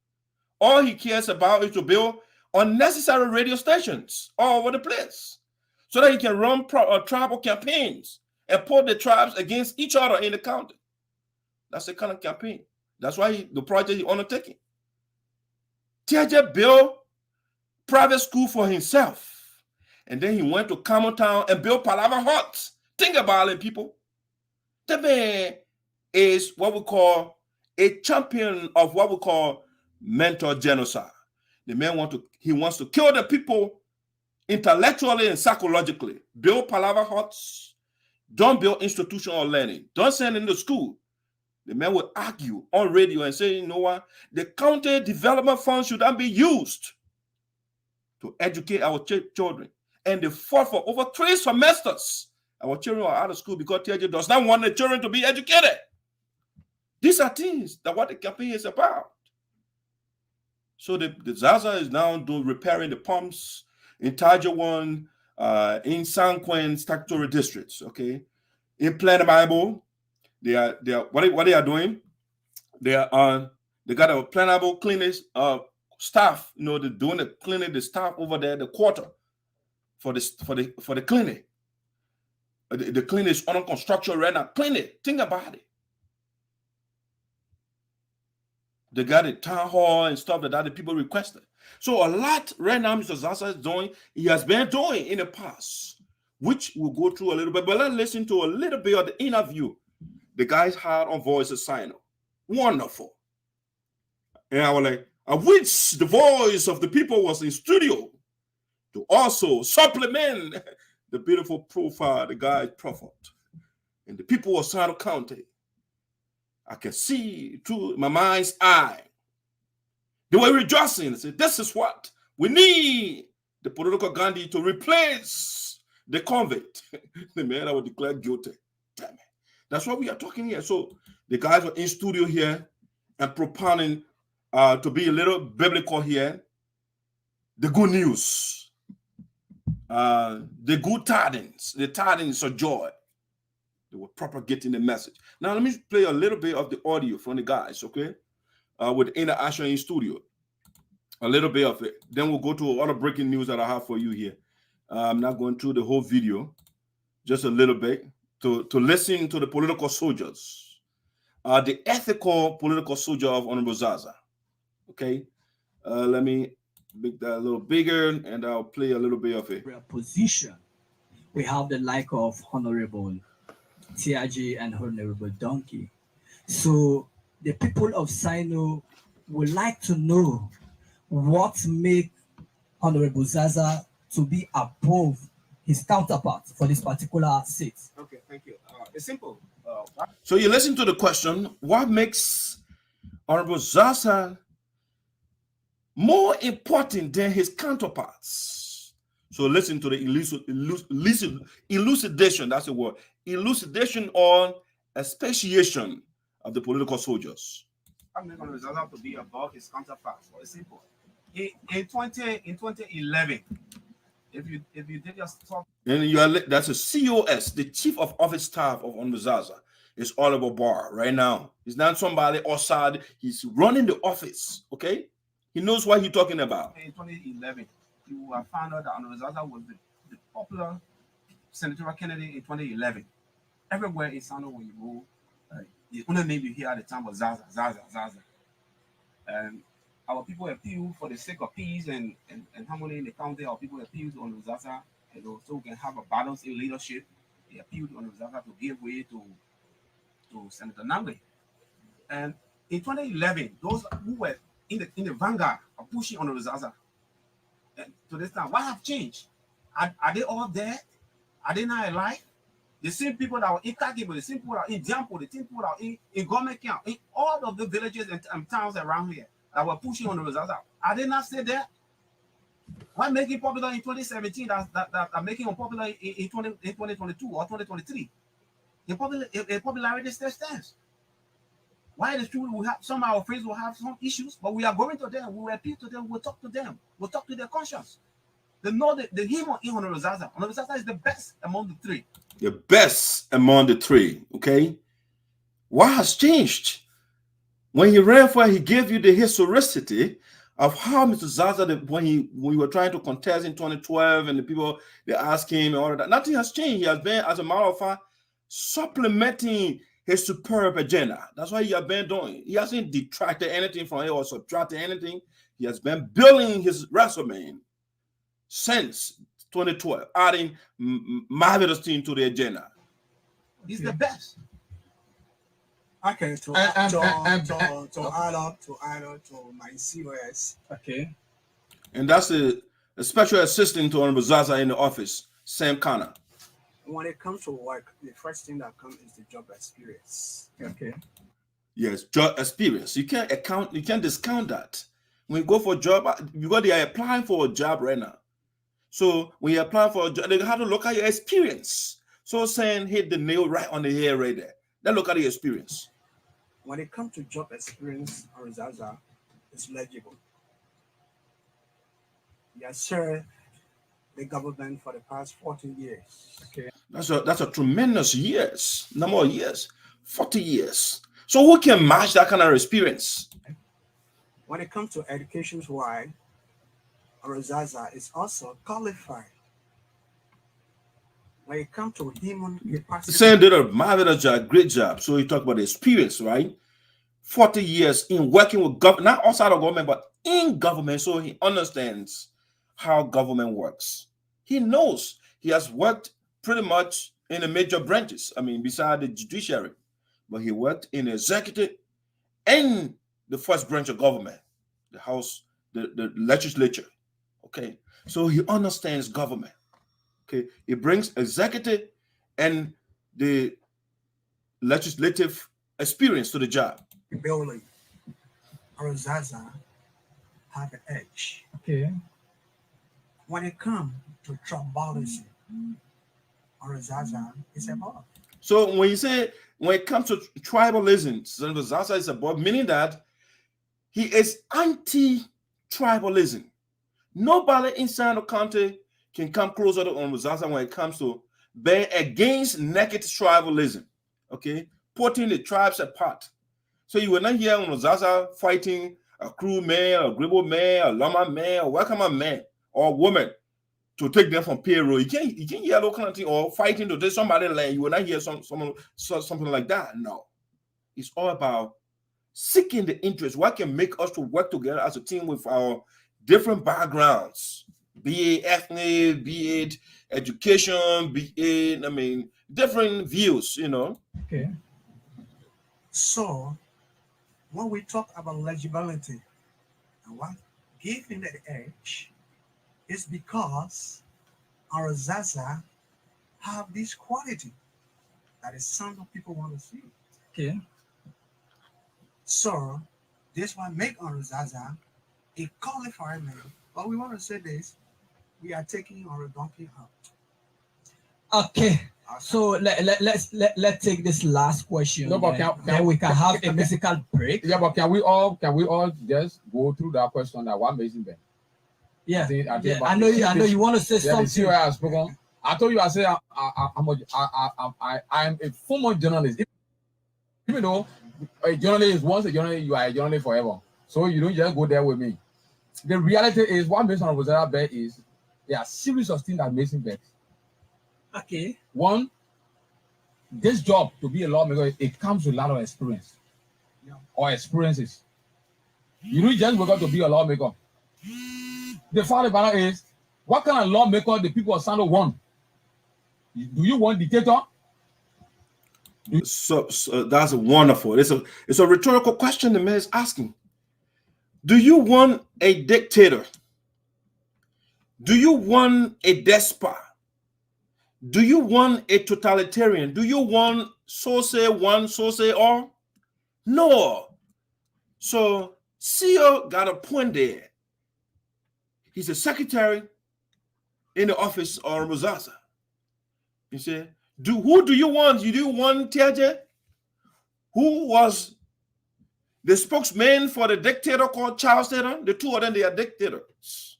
All he cares about is to build unnecessary radio stations all over the place so that he can run tribal campaigns and put the tribes against each other in the county. That's the kind of campaign. That's why the project he's undertaking. Teahjay built private school for himself. And then he went to Common Town and built Palava huts. Think about it, people. The man is what we call a champion of what we call mental genocide. The man wants to kill the people intellectually and psychologically. Build Palava huts. Don't build institutional learning. Don't send them to school. The man will argue on radio and say, you know what? The county development fund should not be used to educate our children. And they fought for over 3 semesters. Our children are out of school because Teahjay does not want the children to be educated. These are things that what the campaign is about. So the Zarzar is now repairing the pumps in Teahjay, in San Quentin statutory districts. Okay, in Planable, they are what they are doing. They got a Planable cleaners staff. You know, they're doing the cleaning the staff over there, the quarter for the cleaning. The clinic is under construction right now. Clean it. Think about it. They got a town hall and stuff like that the people requested. So a lot right now Mr. Zarzar is doing, he has been doing in the past, which we'll go through a little bit. But let's listen to a little bit of the interview the guys had on Voice of SINOE. Wonderful. And I was like, I wish the voice of the people was in studio to also supplement the beautiful profile the guy's profile. And the people of SINOE County, I can see through my mind's eye. They were rejoicing and said, this is what we need the political Gandhi to replace the convict. The man that was declared guilty. Damn it. That's what we are talking here. So the guys were in studio here and propounding to be a little biblical here. The good news. The good tidings. The tidings of joy. They were propagating the message. Now, let me play a little bit of the audio from the guys, okay? With interaction in studio. A little bit of it. Then we'll go to other breaking news that I have for you here. I'm not going through the whole video. Just a little bit. To listen to the political soldiers. The ethical political soldier of Honorable Zarzar. Okay? Let me make that a little bigger, and I'll play a little bit of it. Position. We have the like of Honorable Teahjay and Honorable Donkey. So the people of SINOE would like to know what makes Honorable Zarzar to be above his counterpart for this particular seat. Okay, thank you. It's simple. So you listen to the question, what makes Honorable Zarzar more important than his counterparts? So listen to the elucidation, that's the word, elucidation on expatiation of the political soldiers. I'm not going to Zarzar to be above his counterparts. It's simple. In 2011, if you did just talk, and that's a COS, the Chief of Office Staff of Honorable Zarzar. It's Oliver Barr right now. He's not somebody outside. He's running the office. Okay, he knows what he's talking about. In 2011, you found out that Honorable Zarzar was the popular senatorial candidate in 2011. Everywhere in SINOE, when you go, the only name you hear at the time was Zarzar. And our people appeal for the sake of peace and harmony in the county. Our people appeal to Honorable Zarzar, so we can have a balance in leadership. They appeal to Honorable Zarzar to give way to Senator Nyanwleh. And in 2011, those who were in the vanguard of pushing Honorable Zarzar to this time? What have changed? Are they all dead? Are they not alive? The same people that were in Kagibo, the same people that are in Diampo, the same people that are in Government Camp, in all of the villages and towns around here that were pushing on the results out, are they not still there? Why make it popular in 2017 that are making unpopular in 2022 or 2023? The popularity still stands. Why the students will have some of our friends will have some issues, but we are going to them, we will appeal to them, we'll talk to them, we'll talk to their conscience. They know that the him in Honorable Zaza. Honorable Zaza is the best among the three. The best among the three, okay? What has changed? When he ran for, he gave you the historicity of how Mr. Zaza, when we were trying to contest in 2012 and the people, they asked him and all of that. Nothing has changed. He has been, as a matter of fact, supplementing his superb agenda. That's what he has been doing. He hasn't detracted anything from it or subtracted anything. He has been building his resume since 2012, adding marvelous things to the agenda. He's the best. Okay, to add on to my COS. Okay. And that's a special assistant to Honorable Zaza in the office, Sam Connor. When it comes to work, the first thing that comes is the job experience. Okay. Yes, job experience. You can't discount that. When you go for a job, because they are applying for a job right now. So when you apply for a job, they have to look at your experience. So saying hit the nail right on the head right there. Then look at the experience. When it comes to job experience, Zaza is legible. Yes, sir. The government for the past 40 years. Okay. That's a tremendous years, number of years, 40 years. So who can match that kind of experience? When it comes to education's why, Zaza is also qualified. When it comes to human capacity, Sam did a marvelous job, great job. So you talk about the experience, right? 40 years in working with government, not outside of government, but in government. So he understands how government works. He knows. He has worked pretty much in the major branches. I mean, beside the judiciary, but he worked in the executive and the first branch of government, the House, the legislature. Okay, so he understands government. Okay, he brings executive and the legislative experience to the job. Building, Zaza have an edge. Okay. When it comes to tribalism, Zaza is above. So when you say when it comes to tribalism, Zaza is above, meaning that he is anti-tribalism. Nobody inside the country can come closer to Zaza when it comes to being against negative tribalism. Okay, putting the tribes apart. So you will not hear Zaza fighting a crew man, a gribble man, a lama man, a Wakama man or woman to take them from payroll. You can't hear that kind of thing, or fighting to take somebody's land. You will not hear something like that. No. It's all about seeking the interest. What can make us to work together as a team with our different backgrounds, be it ethnic, be it education, be it, different views, Okay. So when we talk about legibility and what giving the edge is because our Zaza have this quality that is some people want to see. Okay. So this one make our Zaza a qualified man. But we want to say this: we are taking our donkey out. Okay. So let's take this last question. No, but then we can have a musical break. Yeah, but can we all just go through that question that what amazing Ben? Yeah, I know you want to say something. See where I spoken. I told you I say I'm a former journalist. Even though a journalist is once a journalist, you are a journalist forever. So you don't just go there with me. The reality is what makes Rosetta bet is there are a series of things that makes him bet. Okay. One, this job to be a lawmaker, it comes with a lot of experience or experiences. You don't just work out to be a lawmaker. The fact about it is, what kind of lawmaker the people of Sando want? Do you want dictator? So that's wonderful. It's a rhetorical question the man is asking. Do you want a dictator? Do you want a despot? Do you want a totalitarian? Do you want so say one, so say all? No. So Seeyon got a point there. He's a secretary in the office of Teahjay. You see, who do you want? You do want Teahjay, who was the spokesman for the dictator called Charles Taylor? The two of them, they are dictators.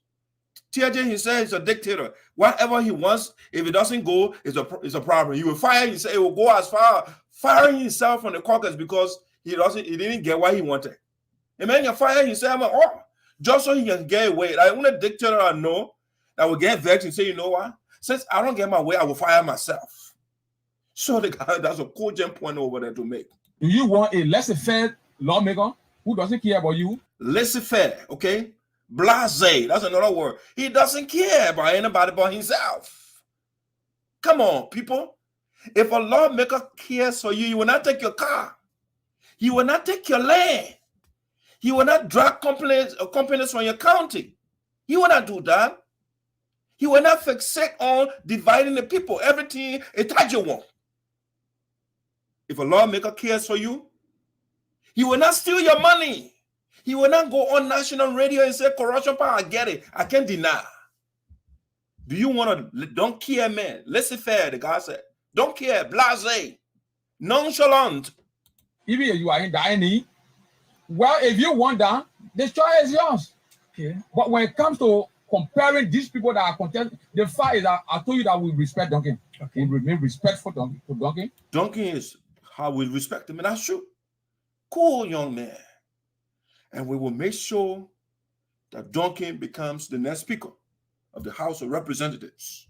Teahjay, he says he's a dictator. Whatever he wants, if it doesn't go, it's a problem. He will fire. He say he will go as far firing himself from the caucus because he didn't get what he wanted. And then you fire himself, just so he can get away. Like only dictator I know that will get vexed and say, you know what? Since I don't get my way, I will fire myself. So the guy, that's a cogent point over there to make. Do you want a laissez-faire lawmaker who doesn't care about you? Laissez-faire, okay? Blasé, that's another word. He doesn't care about anybody but himself. Come on, people. If a lawmaker cares for you, he will not take your car. He will not take your land. He will not drag companies from your county. He will not do that. He will not fixate on dividing the people. Everything a Teahjay want. If a lawmaker cares for you, he will not steal your money. He will not go on national radio and say corruption power. I get it. I can't deny. Do you want to? Don't care, man. Laissez-faire, the guy said. Don't care. Blasé. Nonchalant. Even if you are in dire need, well, if you want that, the choice is yours. Okay. But when it comes to comparing these people that are contesting, the fact is that I told you that we respect Duncan. Okay. We remain respectful to Duncan. Duncan is how we respect him, and that's true. Cool young man. And we will make sure that Duncan becomes the next speaker of the House of Representatives.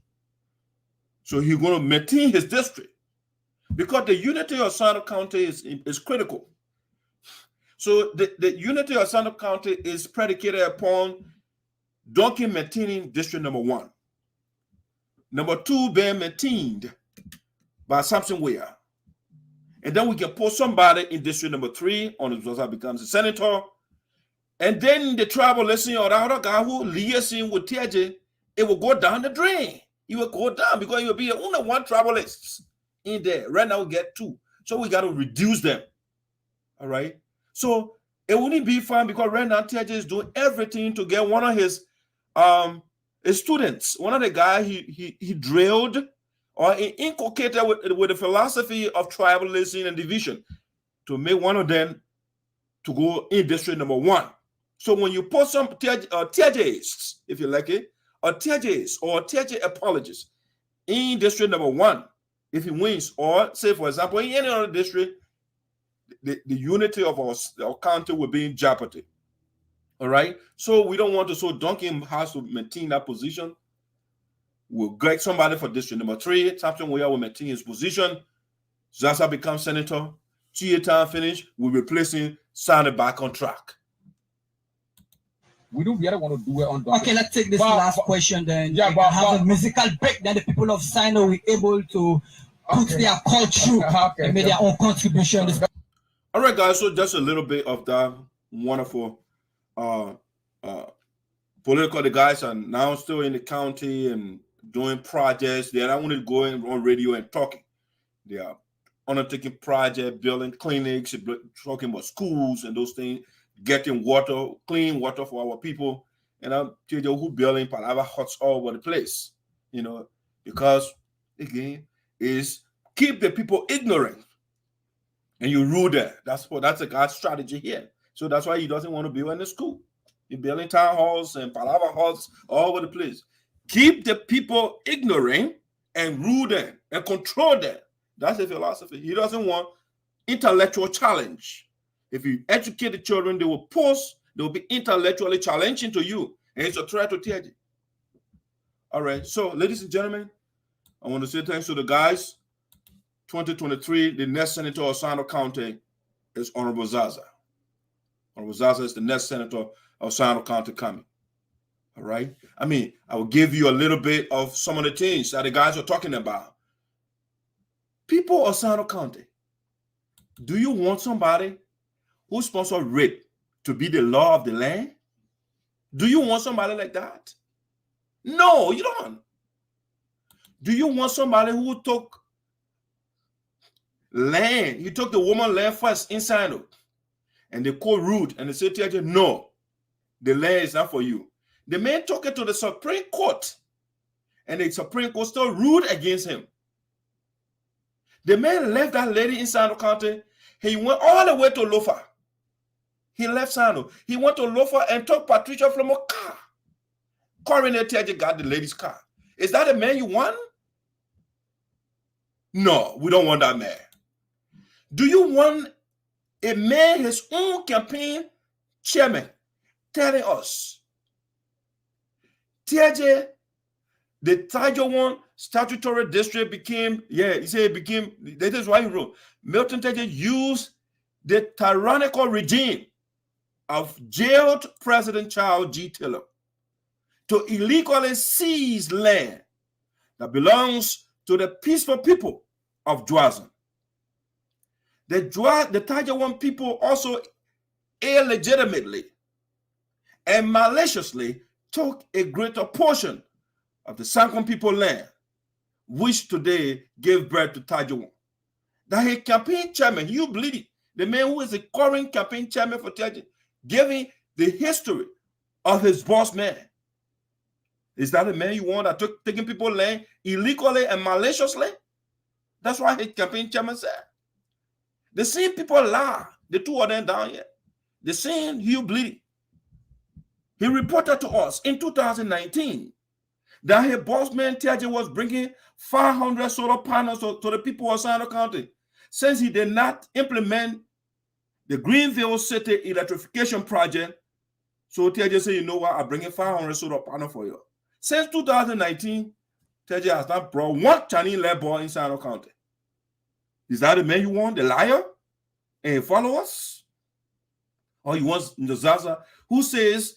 So he's going to maintain his district because the unity of SINOE County is critical. So the unity of SINOE County is predicated upon Duncan maintaining district number 1. Number 2 being maintained by Samson Ware. And then we can put somebody in district number 3 on the Zaza becomes a senator. And then the tribal listening or the other guy who liaising with Teahjay, it will go down the drain. He will go down because he will be only one tribalist in there. Right now we get 2. So we got to reduce them. All right. So it wouldn't be fun because right now Teahjay is doing everything to get one of his students, one of the guys he drilled or inculcated with the philosophy of tribalism and division to make one of them to go in district number 1. So when you put some Teahjays, if you like it, or Teahjays or Teahjay apologists in district number 1, if he wins, or say for example in any other district, the unity of our county will be in jeopardy. All right. So we don't want to. So Duncan has to maintain that position. We'll get somebody for district number 3. Samson Ware will maintain his position. Zaza becomes senator. 2-year time finish. We'll replace him. Sign it back on track. We don't really want to do it on Duncan. Okay, let's take this last question then. Yeah, but have a musical break. Then the people of SINOE will able to put their culture and make their own contribution. All right, guys. So just a little bit of that wonderful political. The guys are now still in the county and doing projects. They don't want to go on radio and talking. They are undertaking projects, building clinics, talking about schools and those things, getting water, clean water for our people. And I'm telling you who building palava huts all over the place, you know, because again, is keep the people ignorant and you rule them. That's a God's strategy here. So that's why he doesn't want to build in the school. He's building town halls and palava huts all over the place. Keep the people ignorant and rule them and control them. That's the philosophy. He doesn't want intellectual challenge. If you educate the children, they will be intellectually challenging to you. And it's a threat to Teahjay. All right. So, ladies and gentlemen, I want to say thanks to the guys. 2023, the next senator of SINOE County is Honorable Zaza. Honorable Zaza is the next senator of SINOE County coming. All right. I mean, I will give you a little bit of some of the things that the guys are talking about. People of SINOE County, do you want somebody who sponsors rape to be the law of the land? Do you want somebody like that? No, you don't. Do you want somebody who took land? You took the woman land first in SINOE, and they call rude, and they say, Teahjay, no, the land is not for you. The man took it to the Supreme Court, and the Supreme Court still ruled against him. The man left that lady in SINOE County. He went all the way to Lofa. He left SINOE. He went to Lofa and took Patricia from a car. Coroner Teahjay got the lady's car. Is that the man you want? No, we don't want that man. Do you want a man, his own campaign chairman, telling us, Teahjay, the Teahjay statutory district became, he said it became, that is why he wrote, Milton Teahjay used the tyrannical regime of jailed President Charles G. Taylor to illegally seize land that belongs to the peaceful people of Dwazin. The Teahjay people also illegitimately and maliciously took a greater portion of the Sankom people land, which today gave birth to Teahjay. That his campaign chairman, Hugh Bleedy, the man who is the current campaign chairman for Teahjay, giving the history of his boss man. Is that the man you want that took taking people land illegally and maliciously? That's why his campaign chairman said. The same people lie, the two of them down here. The same Hugh Bleedy. He reported to us in 2019 that his boss man Teahjay was bringing 500 solar panels to the people of SINOE County, since he did not implement the Greenville City electrification project. So Teahjay said, you know what, I'm bringing 500 solar panels for you. Since 2019, Teahjay has not brought one Chinese labor in SINOE County. Is that the man you want, the liar and followers? Or you want the Zaza who says,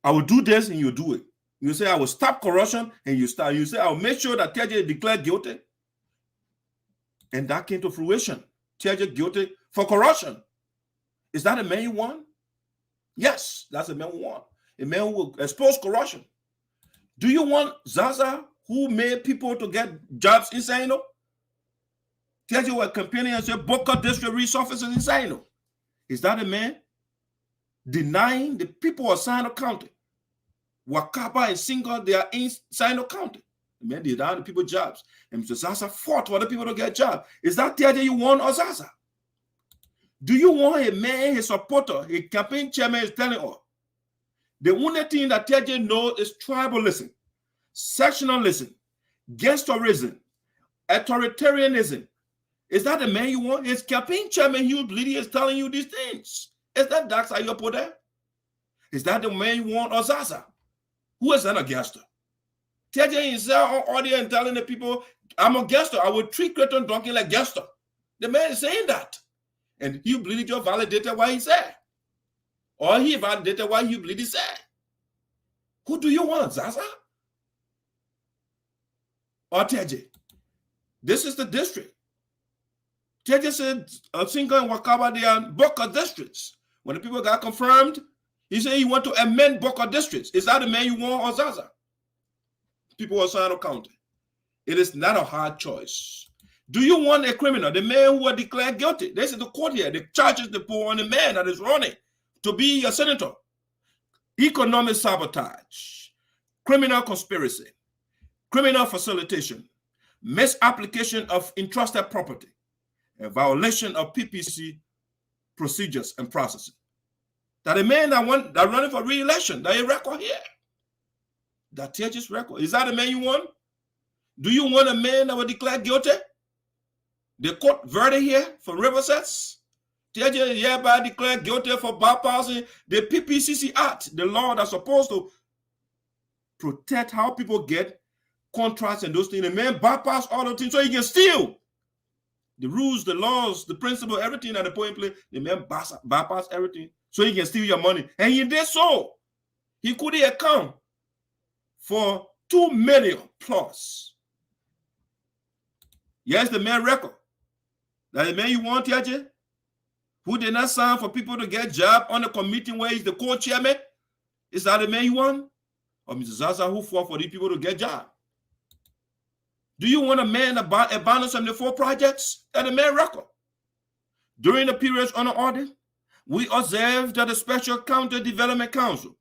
I will do this and you do it. You say, I will stop corruption and you start. You say, I will make sure that Teahjay declared guilty. And that came to fruition. Teahjay guilty for corruption. Is that a man you want? Yes, that's a man we want. A man who will expose corruption. Do you want Zaza who made people to get jobs in SINOE? Teahjay was campaigning and said, Boca District resources in SINOE. Is that a man denying the people of SINOE County? Wakaba and Singa, they are in SINOE County. The man denied the people jobs. And Mr. Zaza fought for the people to get jobs. Is that Teahjay you want or Zaza? Do you want a man, his supporter, a campaign chairman is telling us, the only thing that Teahjay knows is tribalism, sectionalism, gangsterism, authoritarianism. Is that the man you want? His campaign chairman, Hugh Bleedy, is telling you these things. Is that Dax Ayopo there? Is that the man you want or Zaza? Who is that a gangster? Teahjay is there on audio and telling the people, I'm a gangster. I will treat Creighton Donkey like gangster. The man is saying that. And Hugh Bleedy just validated what he said. Or he validated what Hugh Bleedy said. Who do you want, Zaza? Or Teahjay? This is the district. Teahjay said Singa and Wakaba, they are Boca districts. When the people got confirmed, he said he want to amend Boca districts. Is that the man you want or Zaza? People of SINOE County. It is not a hard choice. Do you want a criminal, the man who was declared guilty? This is the court here. The charges they put on the man that is running to be a senator. Economic sabotage, criminal conspiracy, criminal facilitation, misapplication of entrusted property, a violation of PPC procedures and processes. That a man that running for re-election, that a record here. That Teahjay's record. Is that the man you want? Do you want a man that will declare guilty? The court verdict here for Riversets. Teahjay hereby declared guilty for bypassing the PPCC Act, the law that's supposed to protect how people get contracts and those things. The man bypass all those things so he can steal. The rules, the laws, the principle, everything that they put in place, the man bypass everything so he can steal your money. And he did so. He couldn't account for $2 million plus. Yes, the man record. That the man you want, Teahjay, who did not sign for people to get job on the committee where he's the co-chairman, is that the man you want? or Mr. Zarzar who fought for these people to get jobs? Do you want a man abandon 74 projects at the main record? During the periods under audit, we observed that the Special County Development Council,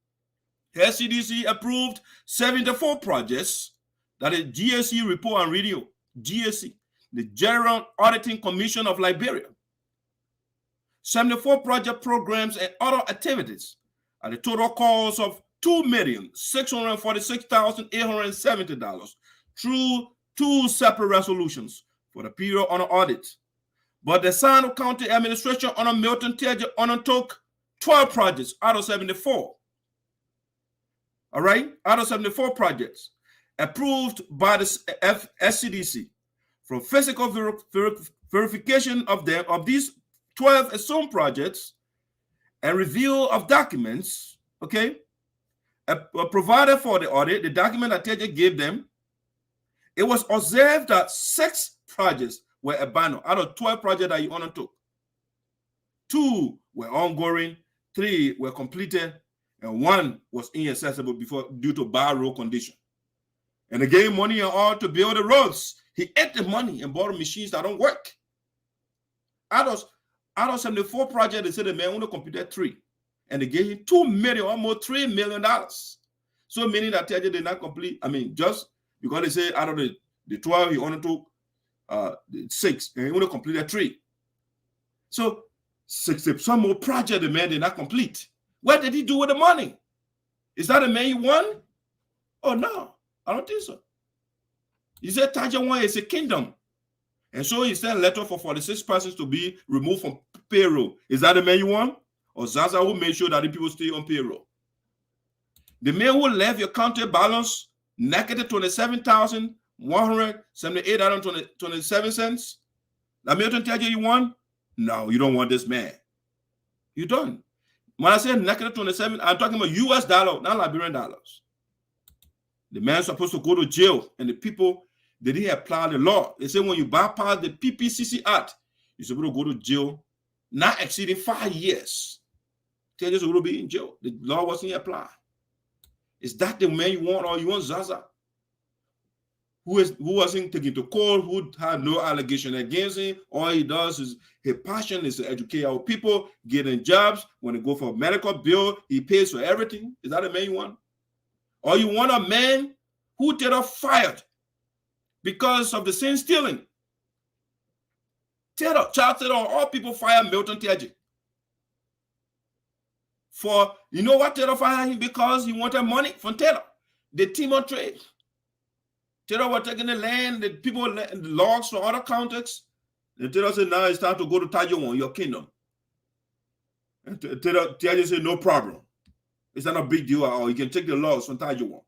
SCDC, approved 74 projects that the GSC report and review, GSC, the General Auditing Commission of Liberia. 74 project programs and other activities at a total cost of $2,646,870 through 2 separate resolutions for the period under audit. But the SINOE County Administration under Milton Teahjay undertook 12 projects out of 74. All right, out of 74 projects approved by the SCDC. From physical verification of these 12 assumed projects and review of documents, okay, provided for the audit, the document that Teahjay gave them, it was observed that 6 projects were abandoned out of 12 projects that he undertook. 2 were ongoing, 3 were completed, and 1 was inaccessible due to bad road condition. And they gave money and all to build the roads. He ate the money and bought machines that don't work. Out of 74 projects, they said the man only completed 3. And they gave him $2 million, almost $3 million. So meaning that Teahjay did not complete, just because they say out of the 12, he only took 6, and he only completed 3. So 60 some more projects the man did not complete. What did he do with the money? Is that the man he won? Oh no, I don't think so. He said Teahjay won is a kingdom. And so he sent a letter for 46 persons to be removed from payroll. Is that the man you want? Or Zarzar who made sure that the people stay on payroll? The man who left your county balance negative $27,178.27. Now Milton Teahjay you want? No, you don't want this man. You don't. When I say negative 27, I'm talking about US dollar, not Liberian dollars. The man's supposed to go to jail, and the people, they didn't apply the law. They say when you bypass the PPCC Act, you're supposed to go to jail, not exceeding 5 years. Teahjay will be in jail. The law wasn't applied. Is that the man you want, or you want Zarzar? Who wasn't taken to court, who had no allegation against him? All he does is his passion is to educate our people, getting jobs. When they go for a medical bill, he pays for everything. Is that the man you want? Or you want a man who Taylor fired because of the sin stealing? Charles Taylor, all people fire Milton Teahjay. For, you know what Taylor fired him? Because he wanted money from Taylor. The team on trade. Taylor was taking the land, the people, the logs from other counties. And Taylor said, now it's time to go to Teahjay, your kingdom. And Teahjay said, no problem. It's not a big deal at all. You can take the logs from Teahjay. But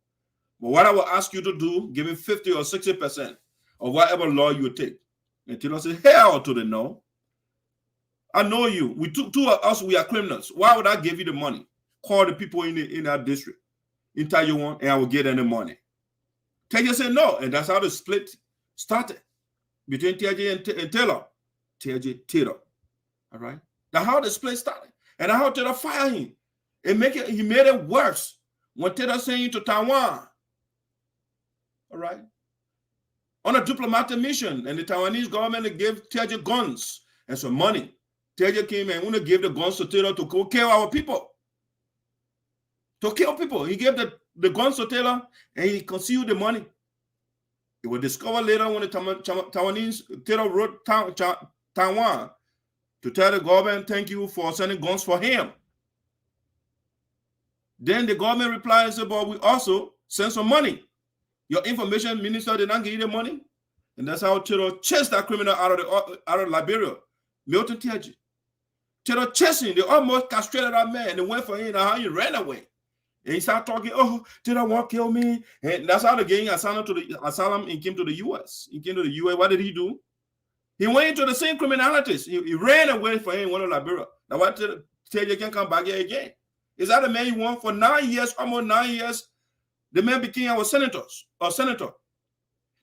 what I will ask you to do, give me 50 or 60% of whatever law you take. And Taylor said, hell to the no. I know you. We took 2 of us, we are criminals. Why would I give you the money? Call the people in our district, in Teahjay, and I will get any money. Teahjay said no, and that's how the split started between Teahjay and Taylor. Teahjay, Taylor. All right? That's how the split started. And how Taylor fired him. He made it worse when Taylor sent him to Taiwan. All right? On a diplomatic mission, and the Taiwanese government gave Teahjay guns and some money. Teahjay came and only gave the guns to Taylor to go kill our people. To kill people. He gave the guns to Taylor and he concealed the money. It was discovered later when the Taiwanese, Taylor wrote Taiwan to tell the government, thank you for sending guns for him. Then the government replied and said, but we also sent some money. Your information minister did not give you the money. And that's how Taylor chased that criminal out of Liberia, Milton Teahjay. Taylor chased him. They almost castrated that man. They went for him and how he ran away. And he started talking, oh, Taylor won't kill me. And that's how they gave him asylum and came to the U.S. He came to the U.S. What did he do? He went into the same criminalities. He ran away for him, went to Liberia. Now why Teahjay can come back here again? Is that the man you want? For 9 years, almost 9 years, the man became our senator.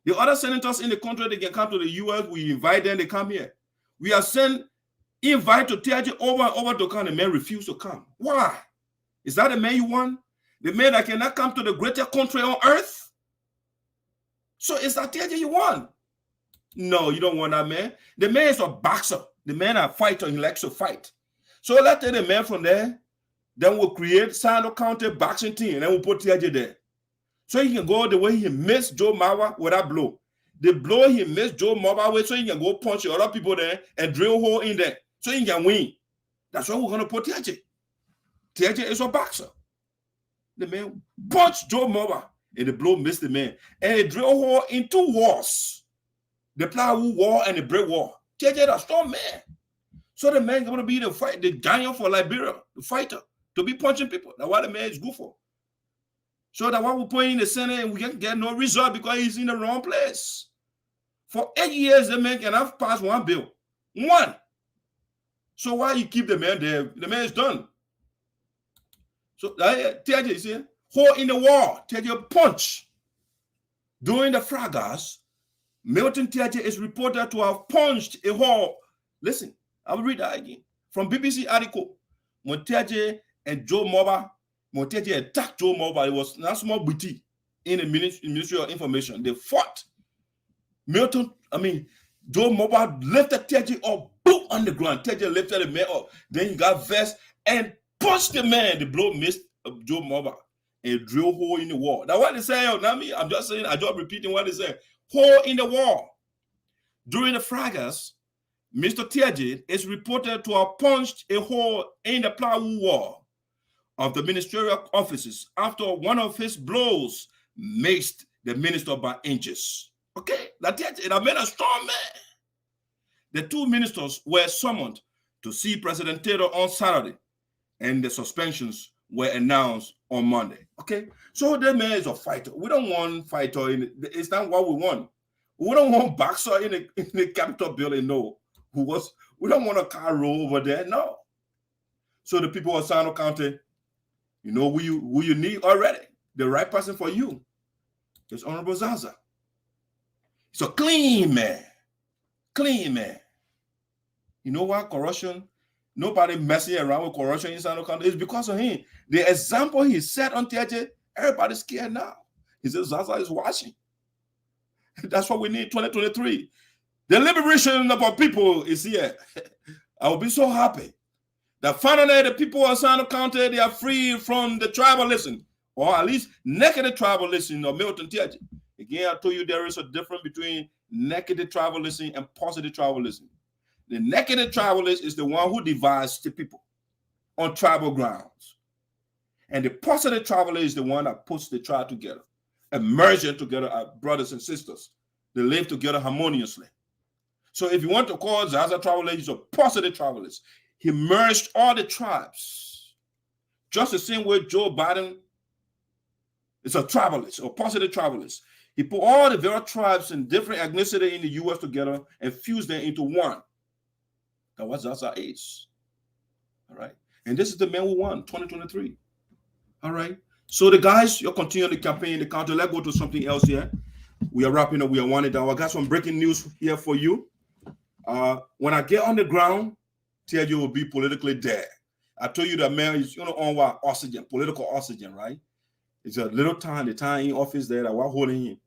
The other senators in the country, they can come to the U.S. We invite them, they come here. We are invite to Teahjay over and over to come. The man refused to come. Why? Is that the man you want? The man that cannot come to the greatest country on earth. So it's that Teahjay you want. No, you don't want that man. The man is a boxer. The man a fighter. He likes to fight. So let's take the man from there. Then we'll create SINOE County boxing team. And then we'll put Teahjay there. So he can go the way he missed Joe Mawa with that blow. The blow he missed Joe Mawa with, so he can go punch other people there and drill hole in there. So he can win. That's why we're going to put Teahjay. Teahjay is a boxer. The man punched Joe Mawa and the blow missed the man. And he drill hole in 2 walls. The plywood wall and the brick wall. Teahjay is a strong man. So the man is going to be the giant for Liberia, the fighter, to be punching people. That's what the man is good for. So that's why we put in the Senate and we can get no result because he's in the wrong place. For 8 years, the man cannot pass one bill. One. So why you keep the man there? The man is done. So Teahjay, you see, hole in the wall. Teahjay punch. During the fracas, Milton Teahjay is reported to have punched a hole. Listen, I will read that again. From BBC article. When Teahjay and Joe Mawa, when Teahjay attacked Joe Mawa, it was not small booty in the Ministry of Information. They fought. Joe Mawa lifted Teahjay up, boom, on the ground. Teahjay lifted the man up. Then he got vexed and punched the man. The blow missed Joe Mawa and drill hole in the wall. Now what they say, not me. I'm just saying, I'm just repeating what they say. Hole in the wall. During the fracas, Mr. Teahjay is reported to have punched a hole in the plywood wall of the ministerial offices after one of his blows missed the minister by inches. Okay, that made a strong man. The 2 ministers were summoned to see President Taylor on Saturday, and the suspensions were announced on Monday. Okay, so the man is a fighter. We don't want fighter it's not what we want. We don't want boxer in the Capitol building. No, we don't want a car roll over there. No. So the people of SINOE County, you know who you need already. The right person for you is Honorable Zaza. He's a clean man. Clean man. You know why corruption? Nobody messing around with corruption in SINOE County. It's because of him. The example he set on Teahjay, everybody's scared now. He says Zaza is watching. That's what we need 2023. The liberation of our people is here. I will be so happy that finally the people of SINOE County, they are free from the tribalism, or at least negative tribalism of Milton Teahjay. Again, I told you there is a difference between negative tribalism and positive tribalism. The negative tribalist is the one who divides the people on tribal grounds. And the positive tribalist is the one that puts the tribe together and merge them together as brothers and sisters. They live together harmoniously. So if you want to call Zaza tribalist, he's a positive tribalist. He merged all the tribes. Just the same way Joe Biden is a tribalist, a positive tribalist. He put all the various tribes and different ethnicity in the U.S. together and fused them into one. That's what Zaza is. All right. And this is the man we won, 2023. All right. So the guys, you're continuing the campaign in the county. Let's go to something else here. We are wrapping up. We are winding down. I got some breaking news here for you. When I get on the ground, Teahjay will be politically dead. I told you that man is on what oxygen, political oxygen, right? It's a little time, the time in office there that we're holding him.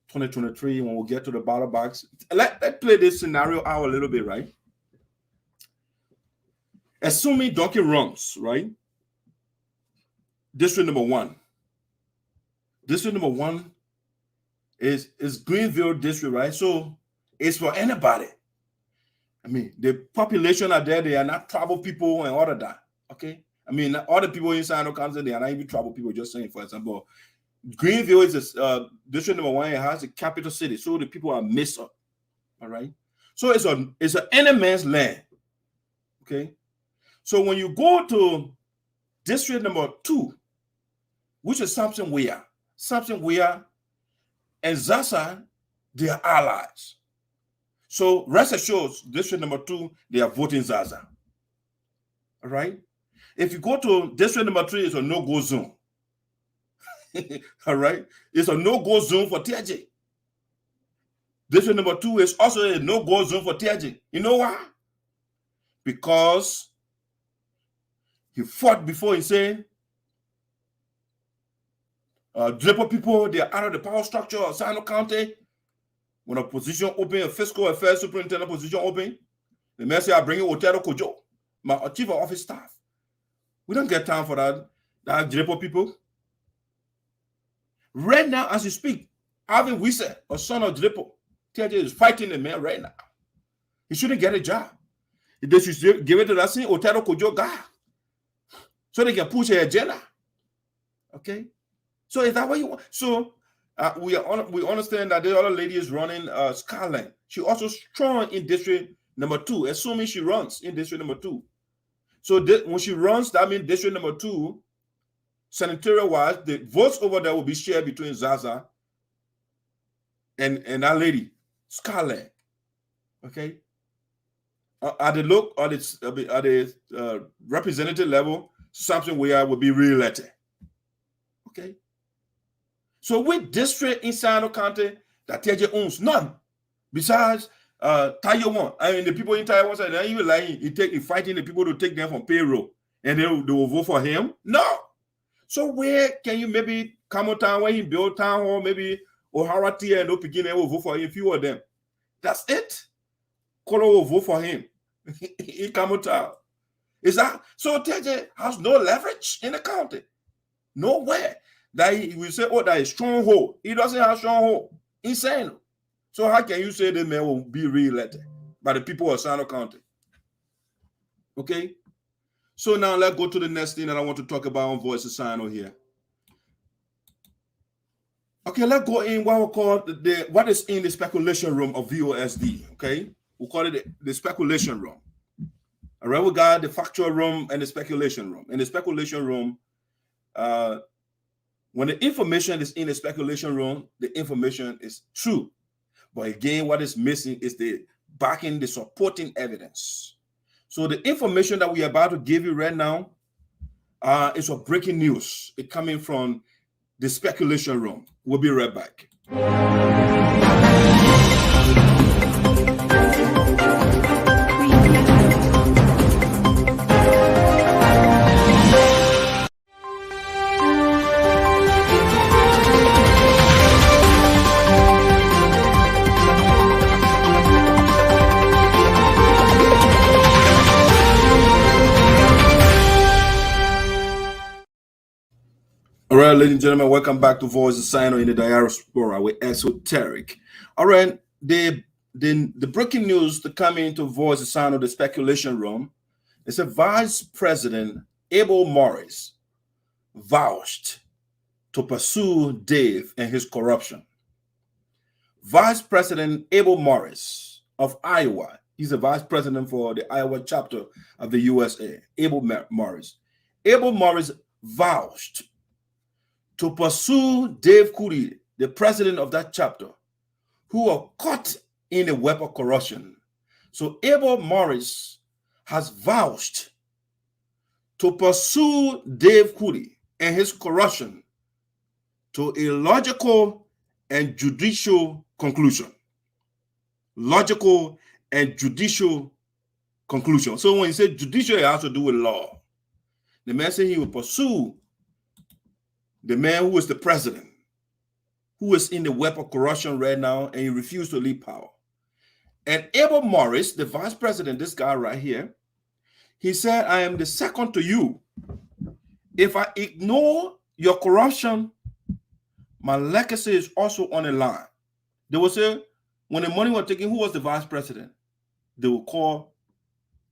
2023, when we get to the ballot box. Let's play this scenario out a little bit, right? Assuming donkey runs, right? District number 1. District number 1 is Greenville district, right? So it's for anybody. I mean, the population are there, they are not tribal people and all of that. Okay. I mean, all the people in SINOE County, they are not even tribal people, just saying, for example. Greenville is district number 1, it has a capital city, so the people are mixed up. All right. So it's an any man's land. Okay. So when you go to district number 2, which is Samson Weah and Zaza, they are allies. So rest assured, district number 2, they are voting Zaza. All right. If you go to district number 3, it's a no-go zone. All right. It's a no-go zone for Teahjay. District number 2 is also a no-go zone for Teahjay. You know why? Because he fought before he said Draper people, they are out of the power structure of SINOE County. When a position open, a fiscal affairs superintendent position open, the mayor say, I bring you Otero Kojo, my chief of office staff. We don't get time for that Draper people. Right now, as you speak, Alvin Wisse, a son of Draper, Teahjay is fighting the mayor right now. He shouldn't get a job. They should give it to that same Otero Kojo guy, so they can push her agenda. Okay? So is that what you want? So we understand that the other lady is running Skyline. She also strong in district number 2, assuming she runs in district number 2. So when she runs, that means district number 2, senatorial-wise, the votes over there will be shared between Zaza and that lady, Skyline. Okay? At the representative level, something where will be re-elected. Okay? So with district in SINOE County that Teahjay owns none, besides Taiwan. I mean, the people in Taiwan say that even like he fighting the people to take them from payroll, and they will vote for him. No. So where can you maybe come on town when he build town hall, maybe O'Hara Tia and Opigine will vote for him, few of them. That's it. Kolo will vote for him. He come on town. Is that so? Teahjay has no leverage in the county. Nowhere. That he will say, oh, that is stronghold. He doesn't have stronghold. Insane. So how can you say this man will be re-elected by the people of SINOE County? Okay. So now let's go to the next thing that I want to talk about on Voice of SINOE here. Okay, let's go in what we call what is in the speculation room of VOSD. Okay, we call it the speculation room. All right, we got the factual room and the speculation room. In the speculation room, when the information is in the speculation room, the information is true. But again, what is missing is the backing, the supporting evidence. So the information that we are about to give you right now is a breaking news. It's coming from the speculation room. We'll be right back. All right, ladies and gentlemen, welcome back to Voice of SINOE in the Diaspora with Esoteric. All right, the breaking news to come into Voice of SINOE, the speculation room, is a Vice President Abel Morris vouched to pursue Dave and his corruption. Vice President Abel Morris of Iowa, he's a vice president for the Iowa chapter of the USAA, Abel Morris. Abel Morris vouched to pursue Dave Kulee, the president of that chapter, who are caught in a web of corruption. So Abel Morris has vouched to pursue Dave Kulee and his corruption to a logical and judicial conclusion. Logical and judicial conclusion. So when you say judicial, it has to do with law. The man said he will pursue the man who is the president, who is in the web of corruption right now, and he refused to leave power. And Abel Morris, the vice president, this guy right here, he said, I am the second to you. If I ignore your corruption, my legacy is also on the line. They will say, when the money was taken, who was the vice president? They will call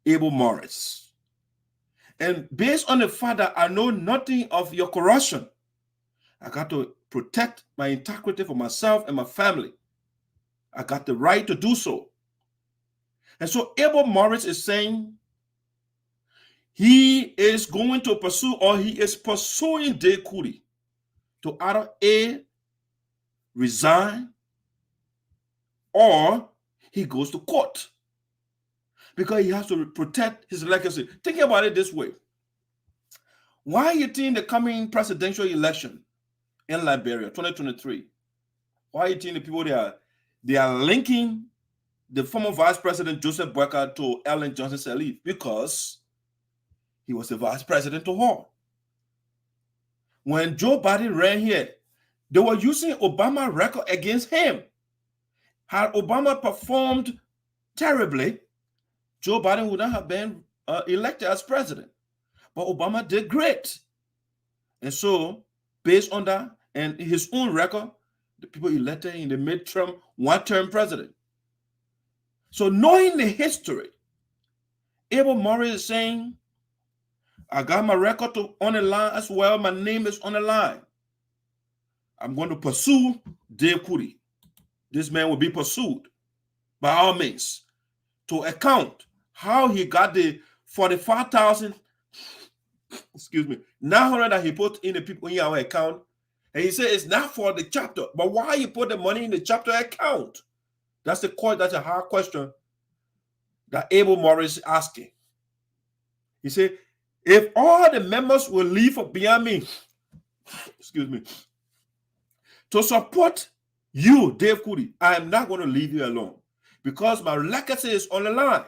Abel Morris. And based on the fact that I know nothing of your corruption, I got to protect my integrity for myself and my family. I got the right to do so. And so Abel Morris is saying he is going to pursue, or he is pursuing Dave Kulee to either A, resign, or he goes to court because he has to protect his legacy. Think about it this way. Why you think the coming presidential election in Liberia, 2023, why you think the people they are linking the former Vice President Joseph Boyka to Ellen Johnson Sirleaf? Because he was the Vice President to her. When Joe Biden ran here, They were using Obama record against him. Had Obama performed terribly, Joe Biden would not have been elected as president. But Obama did great. And so, based on that and his own record, the people elected in the midterm, one-term president. So knowing the history, Abel Morris is saying, I got my record on the line as well. My name is on the line. I'm going to pursue Dave Kulee. This man will be pursued by all means to account how he got the 45,000, 900 that he put in the people in our account. And he said it's not for the chapter, but why you put the money in the chapter account? That's a hard question that Abel Morris is asking. He said, if all the members will leave behind me, to support you, Dave Kulee, I am not going to leave you alone because my legacy is on the line.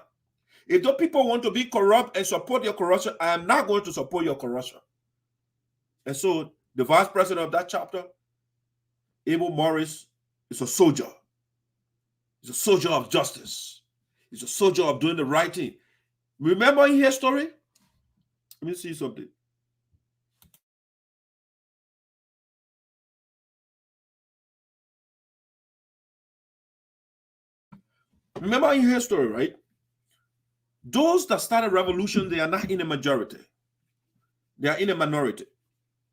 If those people want to be corrupt and support your corruption, I am not going to support your corruption. And so the vice president of that chapter, Abel Morris, is a soldier. He's a soldier of justice. He's a soldier of doing the right thing. Remember in his story? Let me see something. Remember in his story, right? Those that started revolution, they are not in a majority. They are in a minority.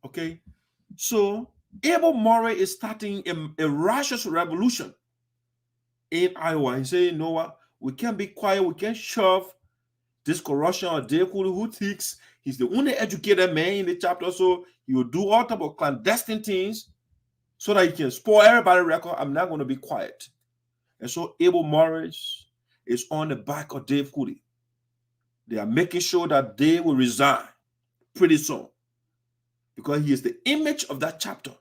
Okay? So Abel Morris is starting a righteous revolution in Iowa. He's saying, you know what? We can't be quiet. We can't shove this corruption or Dave Kulee, who thinks he's the only educated man in the chapter. So he will do all type of clandestine things so that he can spoil everybody's record. I'm not going to be quiet. And so Abel Morris is on the back of Dave Kulee. They are making sure that they will resign pretty soon because he is the image of that chapter.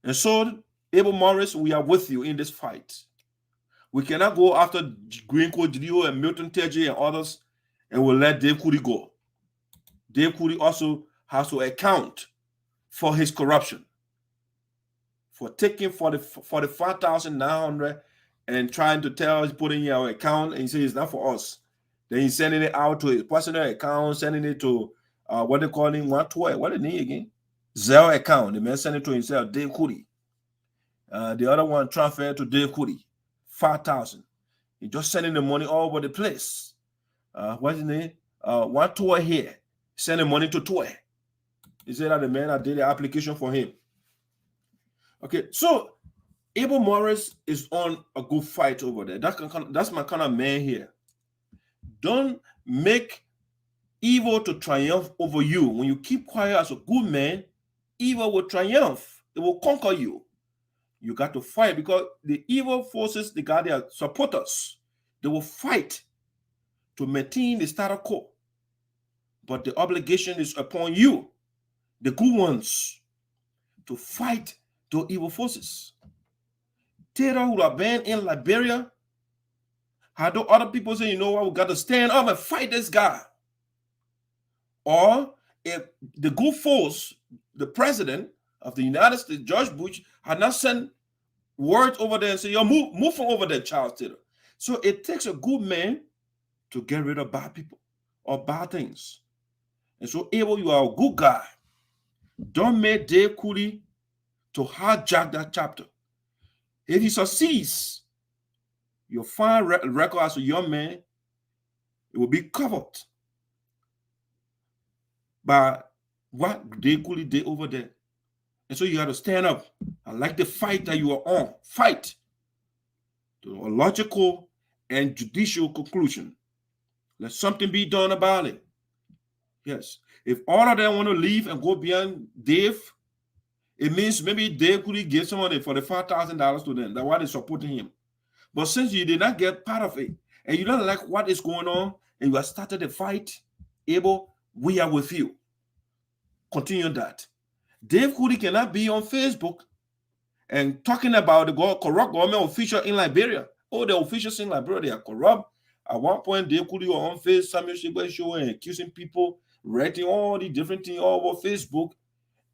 And so, Abel Morris, we are with you in this fight. We cannot go after Green Code Geleo and Milton Teahjay and others and we'll let Dave Kulee go. Dave Kulee also has to account for his corruption, for taking 45,900 and trying to tell us, putting in our account, and he says it's not for us. Then he's sending it out to his personal account, sending it to what they call him, what is it again? Zero account. The man sent it to himself, Dave Kulee. The other one transferred to Dave Kulee, 5,000. He just sending the money all over the place. What's his name? One toy here, sending money to toy. He said that the man that did the application for him. Okay, so Abel Morris is on a good fight over there. That's my kind of man here. Don't make evil to triumph over you. When you keep quiet as a good man, evil will triumph. It will conquer you. You got to fight because the evil forces, they got their supporters. They will fight to maintain the status quo. But the obligation is upon you, the good ones, to fight those evil forces. Taylor would have been in Liberia. Had other people say, you know what, we got to stand up and fight this guy. Or if the good force, the president of the United States, George Bush, had not sent words over there and say, yo, move from over there, Charles Taylor. So it takes a good man to get rid of bad people or bad things. And so, Abel, you are a good guy. Don't make Dave Kulee to hijack that chapter. If he succeeds, your fine record as a young man, it will be covered by what Dave Kulee did over there. And so you got to stand up. I like the fight that you are on. Fight to a logical and judicial conclusion. Let something be done about it. Yes. If all of them want to leave and go beyond Dave, it means maybe Dave Kulee gives somebody for the $5,000 to them. That's why they're supporting him. But since you did not get part of it, and you don't like what is going on, and you have started a fight, Abel, we are with you. Continue that. Dave Kulee cannot be on Facebook and talking about the corrupt government official in Liberia. Oh, the officials in Liberia, they are corrupt. At one point, Dave Kulee was on Facebook, Samuel Shigbe show and accusing people, writing all the different things all over Facebook.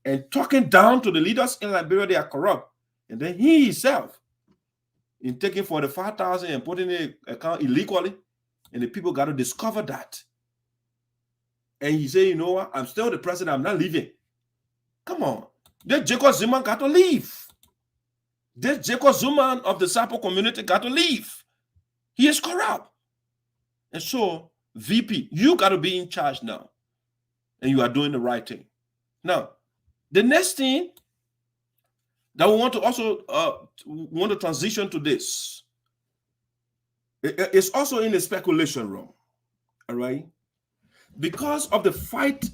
and talking down to the leaders in Liberia, they are corrupt. And then he himself, in taking 45,000 and putting in the account illegally, and the people got to discover that. And he said, you know what, I'm still the president, I'm not leaving. Come on. This Jacob Zuma got to leave. This Jacob Zuma of the Sapo community got to leave. He is corrupt. And so, VP, you got to be in charge now. And you are doing the right thing. Now, the next thing that we want to also want to transition to this, it's also in the speculation room, all right? Because of the fight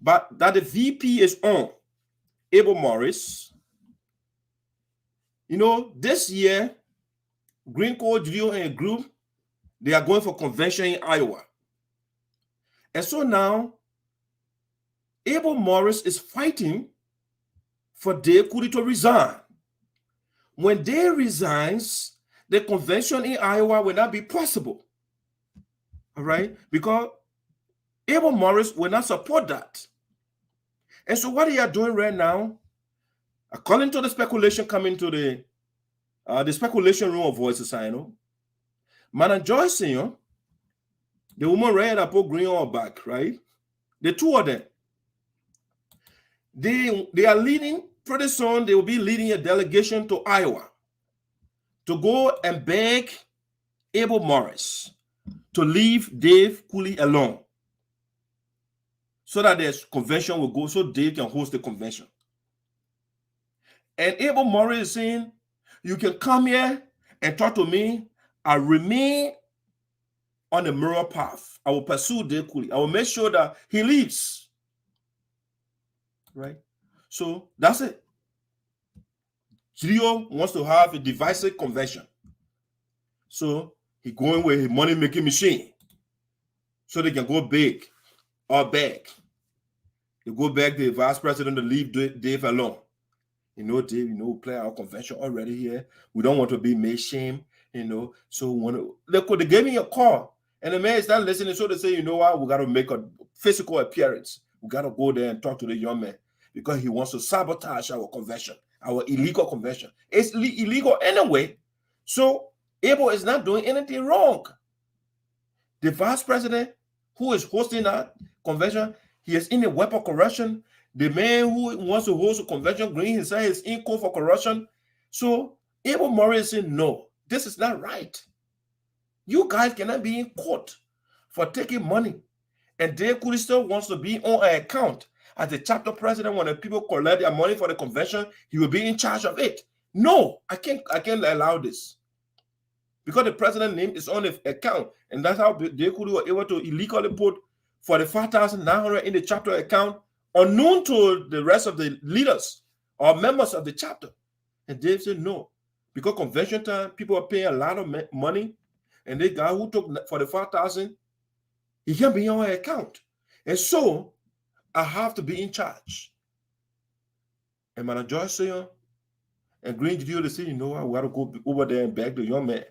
that the VP is on, Abel Morris, you know, this year, Green Code, Geleo, and a group, they are going for convention in Iowa. And so now, Abel Morris is fighting for Dave Kulee to resign. When Dave resigns, the convention in Iowa will not be possible. All right? Because Abel Morris will not support that. And so what they are doing right now, according to the speculation coming to the speculation room of Voices, SINOE, Madam Joyce Seeyon, the woman right that put green on back, right? The two of them, they are leading, pretty soon they will be leading a delegation to Iowa to go and beg Abel Morris to leave Dave Kulee alone so that this convention will go, so Dave can host the convention. And Abel Morris is saying, you can come here and talk to me. I remain on the mirror path. I will pursue Dave Kulee. I will make sure that he leaves. Right? So that's it. Geleo wants to have a divisive convention. So he going with his money-making machine. So they can go big or beg. They go beg the vice president to leave Dave alone. You know, Dave, you know, we play our convention already here. We don't want to be made shame, you know. So they gave me a call. And the man is not listening. So they say, you know what, we got to make a physical appearance. We got to go there and talk to the young man because he wants to sabotage our convention, our illegal convention. It's illegal anyway. So Abel is not doing anything wrong. The vice president who is hosting that convention, he is in a weapon corruption. The man who wants to host a convention, Green, he said is in court for corruption. So Abel Morris said, no, this is not right. You guys cannot be in court for taking money. And Dave Kulee still wants to be on an account as the chapter president. When the people collect their money for the convention, he will be in charge of it. No, I can't allow this. Because the president's name is on the account. And that's how Dave Kulee was able to illegally put $45,900 in the chapter account, unknown to the rest of the leaders or members of the chapter. And Dave said no. Because convention time, people are paying a lot of money. And the guy who took $45,000, he can't be on an account. And so I have to be in charge. And Madam Joyce Seeyon and Green Geleo, they say, you know what, we got to go over there and beg the young man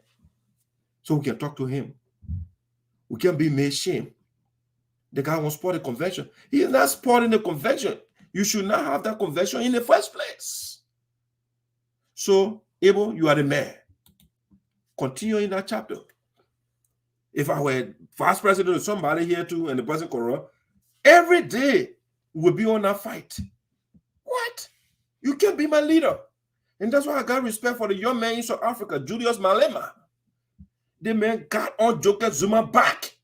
so we can talk to him. We can't be made shame. The guy won't support the convention. He is not supporting the convention. You should not have that convention in the first place. So, Abel, you are the man. Continue in that chapter. If I were vice president or somebody here too, and the president corrupt, every day we'll be on that fight. What? You can't be my leader. And that's why I got respect for the young man in South Africa, Julius Malema. The man got on Jacob Zuma back.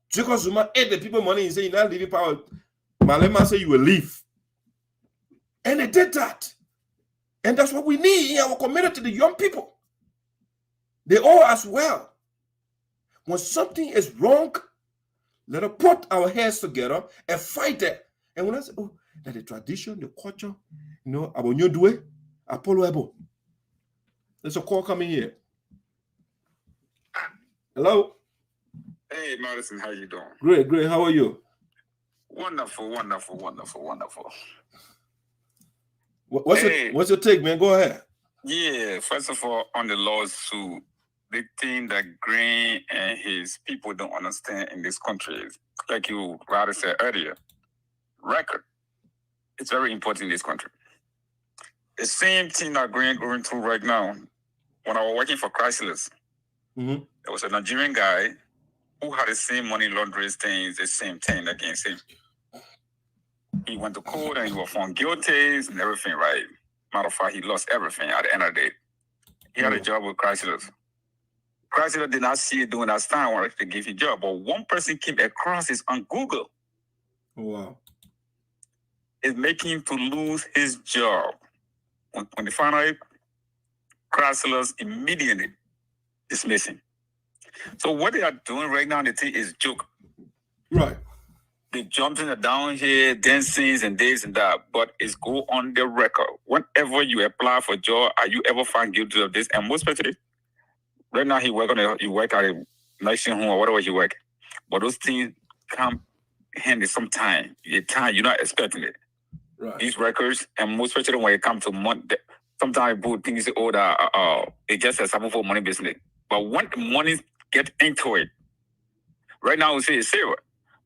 Jacob Zuma ate the people money and said, you're not leaving power. Malema said you will leave. And they did that. And that's what we need in our community, the young people. They all as well. When something is wrong, let us put our heads together and fight it. And when I say, oh, that the tradition, the culture, you know, about you do it, Apollo Ebo. There's a call coming here. Hello. Hey, Madison, how you doing? Great, great. How are you? Wonderful, wonderful, wonderful, wonderful. What's your take, man? Go ahead. Yeah, first of all, on the lawsuit, the thing that Green and his people don't understand in this country is, like you rather said earlier, record. It's very important in this country. The same thing that we're going through right now. When I was working for Chrysler, there was a Nigerian guy who had the same money laundering things, the same thing against him. He went to court and he was found guilty and everything, right? Matter of fact, he lost everything at the end of the day. He had a job with Chrysler. Chrysler did not see it during that time when they gave him a job, but one person came across this on Google. Oh, wow. It's making him to lose his job. When they found out, Chrysler's immediately dismissing. So what they are doing right now, the thing is joke. Right. They jumping down here, dancing and this and that, but it's go on the record. Whenever you apply for a job, are you ever found guilty of this? And most especially, right now he work at a nursing home or whatever he work. But those things come handy sometime. The time you're not expecting it. Right. These records, and most especially when it comes to money, sometimes people think it's just a sample for money business. But when the money get into it, right now we say it's safer.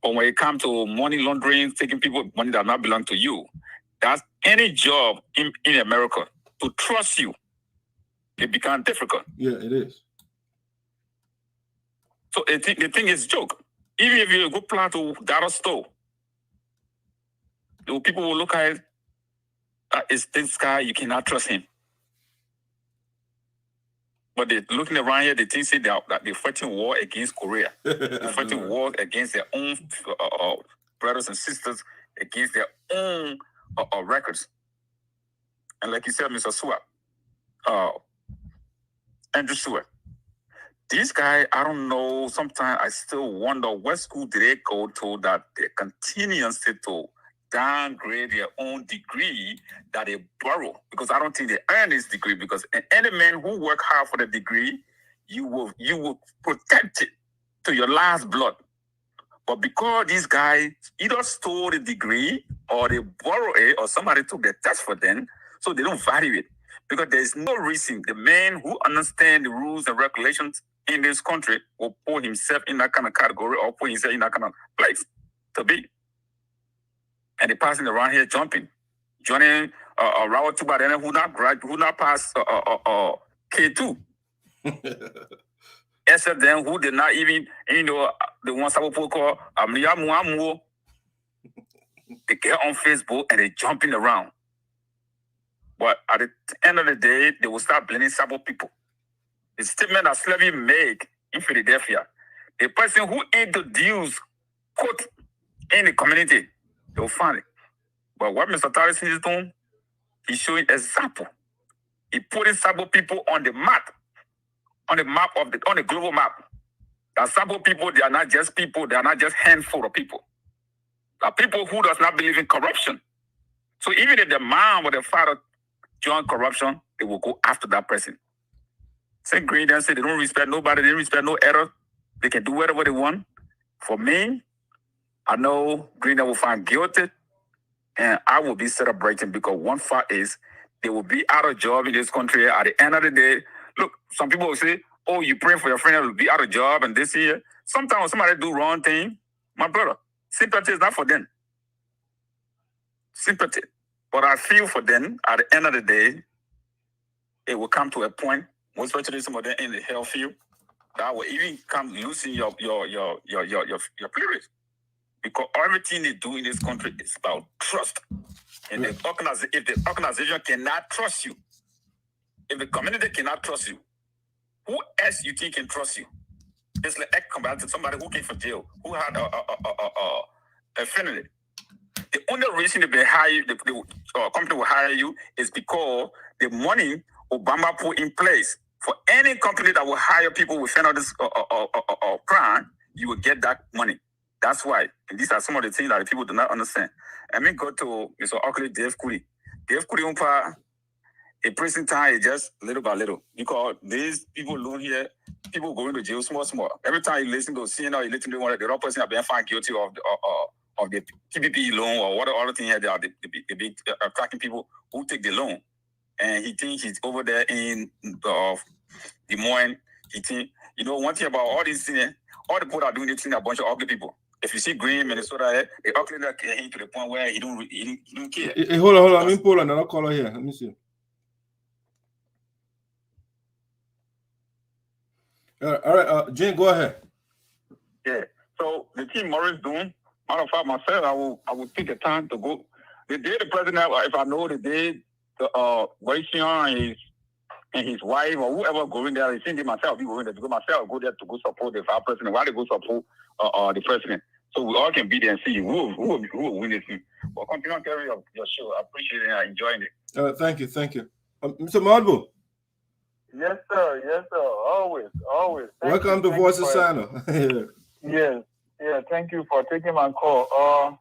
But when it comes to money laundering, taking people money that not belong to you, that's any job in America. To trust you, it becomes difficult. Yeah, it is. So the thing is joke. Even if you go plan to that store, the people will look at it, it's this guy, you cannot trust him. But they're looking around here, they think that they're fighting war against Korea. They're fighting war against their own brothers and sisters, against their own records. And like you said, Mr. Seward, Andrew Seward, this guy, I don't know, sometimes I still wonder what school did they go to that they continuously to downgrade their own degree that they borrow, because I don't think they earn this degree, because any man who work hard for the degree, you will protect it to your last blood. But because these guys either stole the degree or they borrow it or somebody took the test for them, so they don't value it. Because there's no reason the man who understands the rules and regulations in this country will put himself in that kind of category or put himself in that kind of place to be. And they passing around here jumping, joining Rawa Tuba, who not pass K2. Except them who did not even, the ones I will call Amliamuamu. They get on Facebook and they jumping around. But at the end of the day, they will start blaming Sabo people. The statement that slavery made in Philadelphia, the person who introduced quote in the community, they will find it. But what Mr. Tarrison is doing, he's showing example. He putting Sabo people on the map, on the global map. That Sabo people, they are not just people, they are not just handful of people. They are people who does not believe in corruption. So even if the mom or the father join corruption, they will go after that person. St. Green then say they don't respect nobody, they don't respect no error. They can do whatever they want. For me, I know Green will find guilty, and I will be celebrating, because one fact is they will be out of job in this country at the end of the day. Look, some people will say, oh, you pray for your friend will be out of job and this year. Sometimes when somebody do wrong thing, my brother, sympathy is not for them. Sympathy. But I feel for them at the end of the day, it will come to a point, most especially some of them in the health field, that will even come losing your period. Because everything they do in this country is about trust. And if the organization cannot trust you, if the community cannot trust you, who else you think can trust you? It's like ex-combatant, somebody who came from jail, who had a felony. The only reason they hire the company will hire you is because the money Obama put in place for any company that will hire people with felonies or crime, you will get that money. That's why. And these are some of the things that the people do not understand. I mean, go to Mr. Dave Kulee. Dave Kulee, a prison time is just little by little. Because these people alone here, people going to jail small. Every time you listen to CNN, you listen to one of the other person have been found guilty of the TPP loan or what other thing here, they are the big attracting people who take the loan. And he thinks he's over there in Des Moines. He think, one thing about all these things, all the people are doing this thing, a bunch of ugly people. If you see green Minnesota, it ugly like him to the point where he don't care. Hey, hold on. Let me pull another color here. Let me see. All right, Jane, go ahead. Yeah. So the team Morris doing, matter of fact, myself, I will take the time to go. The day the president, if I know the day the Joyce Seeyon and his wife or whoever going there, I think myself be going there because myself go there to go support the vice president. Why they go support the president? So we all can be there and see who will win this thing. But continue on carrying your show. I appreciate it and enjoying it. Thank you. Mr. Madbo. Yes, sir. Always. Welcome to Voice of SINOE. Yes. Thank you for taking my call.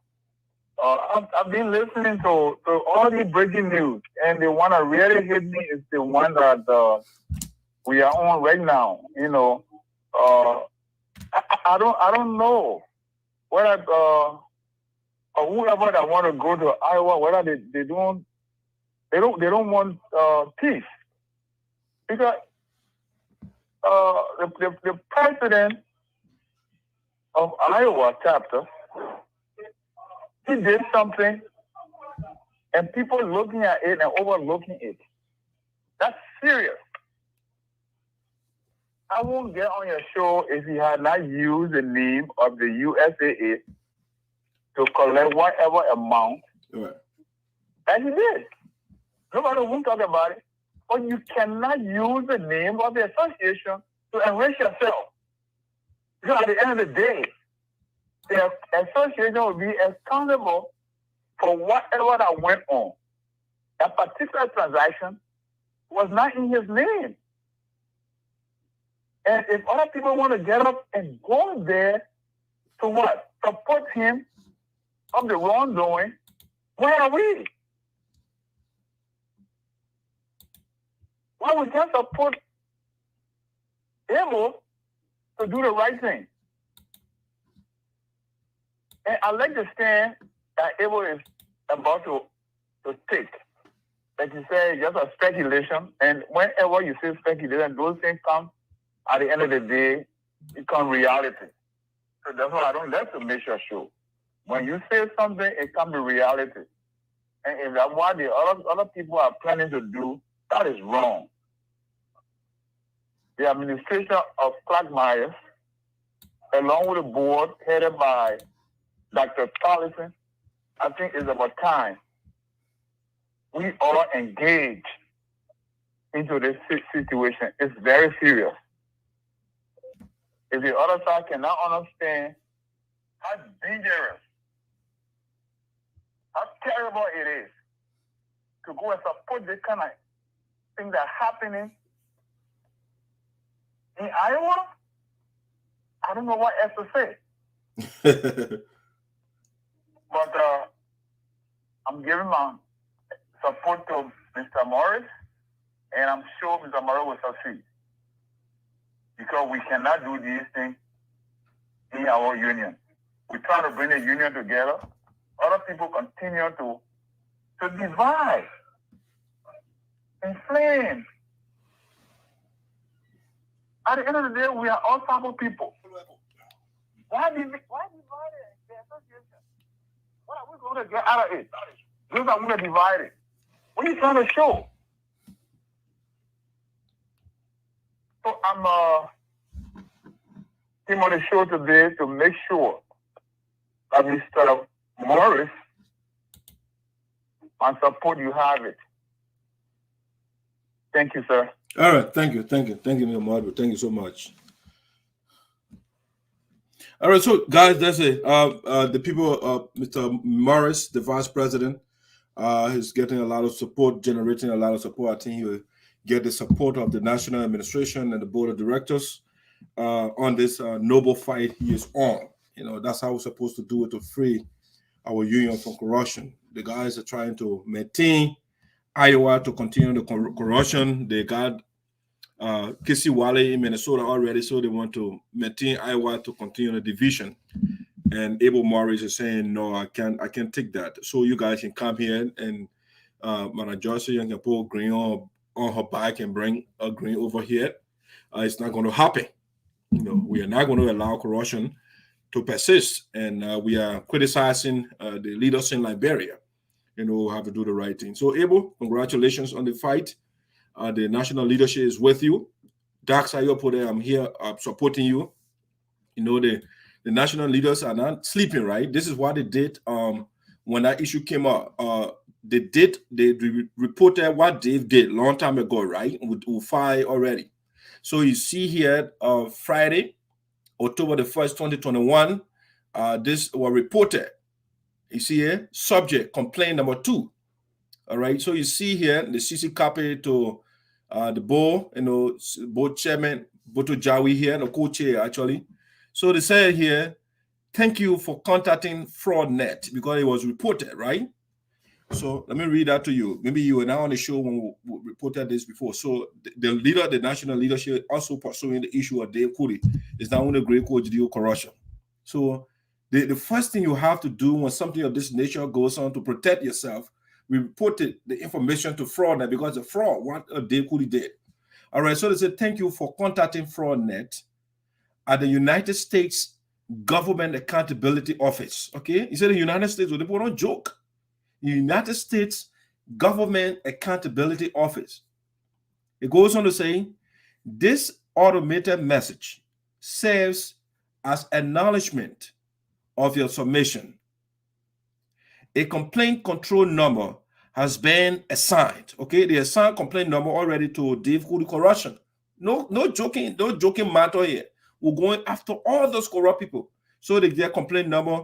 I've been listening to all the breaking news, and the one that really hit me is the one that we are on right now. You know, I don't know whether or whoever that want to go to Iowa, whether they don't want peace, because the president of Iowa chapter, he did something and people looking at it and overlooking it. That's serious. I won't get on your show if he had not used the name of the USAA to collect whatever amount that he did. Nobody won't talk about it. But you cannot use the name of the association to enrich yourself. Because at the end of the day, the association will be accountable for whatever that went on. That particular transaction was not in his name. And if other people want to get up and go there to what? Support him of the wrongdoing, where are we? Why we can't support Abel to do the right thing? And I like the stand that Abel is about to take. Like you say, just a speculation. And whenever you say speculation, those things come at the end of the day, become reality. So that's why I don't like to make sure. When you say something, it can be reality. And if that's what the other people are planning to do, that is wrong. The administration of Clark Myers, along with the board headed by Dr. Collison, I think it's about time we all engage into this situation. It's very serious. If the other side cannot understand how dangerous, how terrible it is to go and support this kind of thing that's happening in Iowa, I don't know what else to say. But I'm giving my support to Mr. Morris, and I'm sure Mr. Morris will succeed. Because we cannot do these things in our union. We try to bring the union together. Other people continue to divide, inflame. At the end of the day, we are all type of people. Why divide the association? What are we going to get out of it? Those are going to divide it. What are you trying to show? So I'm came on the show today to make sure that Mr. Morris, and support you have it. Thank you, sir. All right, thank you, Mr. Morris. Thank you so much. All right, so guys, that's it. The people, Mr. Morris, the vice president, is getting a lot of support, generating a lot of support. I think he will get the support of the national administration and the board of directors on this noble fight he is on. You know, that's how we're supposed to do it, to free our union from corruption. The guys are trying to maintain Iowa to continue the corruption. They got Casey Wally in Minnesota already, so they want to maintain Iowa to continue the division. And Abel Morris is saying, no, I can't take that. So you guys can come here and Madam Joyce Seeyon can put green on her back and bring a green over here. It's not going to happen. You know, we are not going to allow corruption to persist, and we are criticizing the leaders in Liberia. Have to do the right thing. So, Abel, congratulations on the fight. The national leadership is with you. Dax Ayopode, I'm here supporting you. The national leaders are not sleeping, right? This is what they did when that issue came up. They reported what Dave did long time ago, right? With fire already. So you see here, Friday, October the 1st, 2021, this was reported. You see here, subject, complaint number 2. All right. So you see here the CC copy to the board, board chairman, Boto Jawi here, the co-chair actually. So they say here, thank you for contacting FraudNet because it was reported, right? So let me read that to you. Maybe you were now on the show when we reported this before. So the leader, the national leadership, also pursuing the issue of Dave Kulee is now on the great judicial corruption. So the first thing you have to do when something of this nature goes on to protect yourself, we reported the information to FraudNet because the fraud, what Dave Kulee did. All right, so they said, thank you for contacting FraudNet at the United States Government Accountability Office. Okay, he said the United States, well, people don't joke. The United States Government Accountability Office. It goes on to say, this automated message serves as acknowledgement of your submission. A complaint control number has been assigned. Okay, the assigned complaint number already to Dave Kulee corruption. No joking matter here. We're going after all those corrupt people. So they get complaint number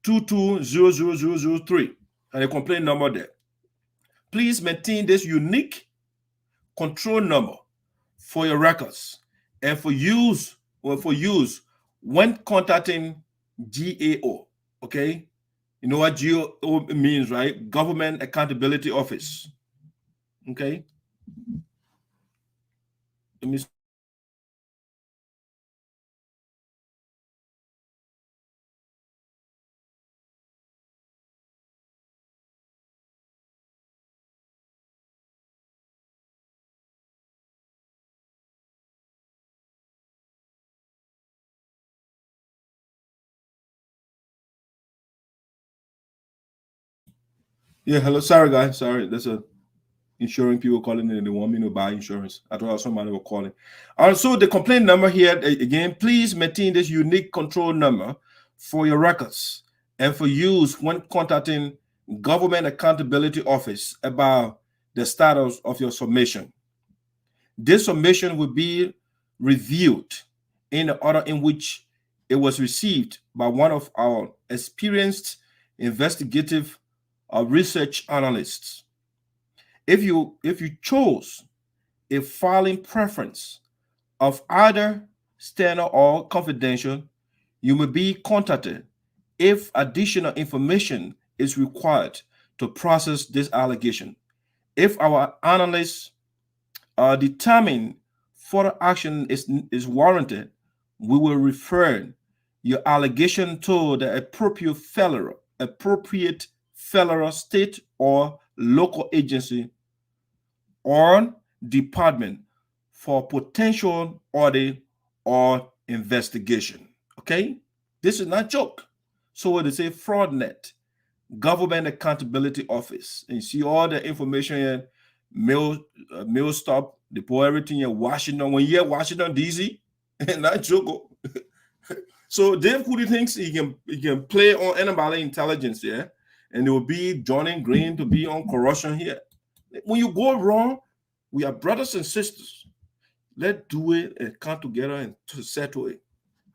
2200003 and a complaint number there. Please maintain this unique control number for your records and for use when contacting GAO. Okay. You know what GAO means, right? Government Accountability Office. Okay. Let me see. Yeah, hello. Sorry, guys. Sorry. There's a insurance people calling and they want me to buy insurance. I thought somebody was calling. Also, the complaint number here, again, please maintain this unique control number for your records and for use when contacting Government Accountability Office about the status of your submission. This submission will be reviewed in the order in which it was received by one of our experienced investigative research analysts. If you chose a filing preference of either standard or confidential, you may be contacted if additional information is required to process this allegation. If our analysts determine further action is warranted, we will refer your allegation to the appropriate federal, state, or local agency or department for potential audit or investigation. Okay, this is not a joke. So what they say, FraudNet, Government Accountability Office, and you see all the information here. Mail stop, depot everything in Washington. When you're Washington DC, not joke. So Dave Kulee thinks he can play on anybody intelligence here. Yeah? And it will be Johnny Green to be on corruption here. When you go wrong, we are brothers and sisters. Let's do it and come together and to settle it.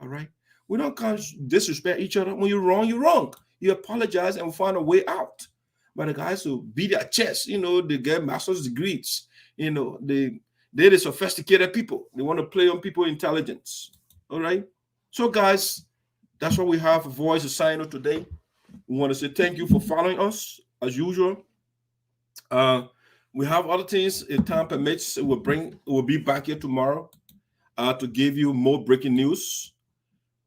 All right? We don't come disrespect each other. When you're wrong, you're wrong. You apologize and find a way out. But the guys who beat their chest, they get master's degrees. They're the sophisticated people. They want to play on people's intelligence. All right? So, guys, that's what we have for Voice of SINOE today. We want to say thank you for following us as usual. We have other things if time permits. We'll be back here tomorrow to give you more breaking news.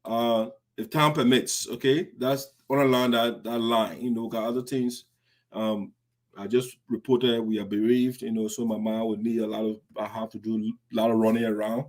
If time permits, okay. That's on along that line. Got other things. I just reported we are bereaved. So my mom would need I have to do a lot of running around.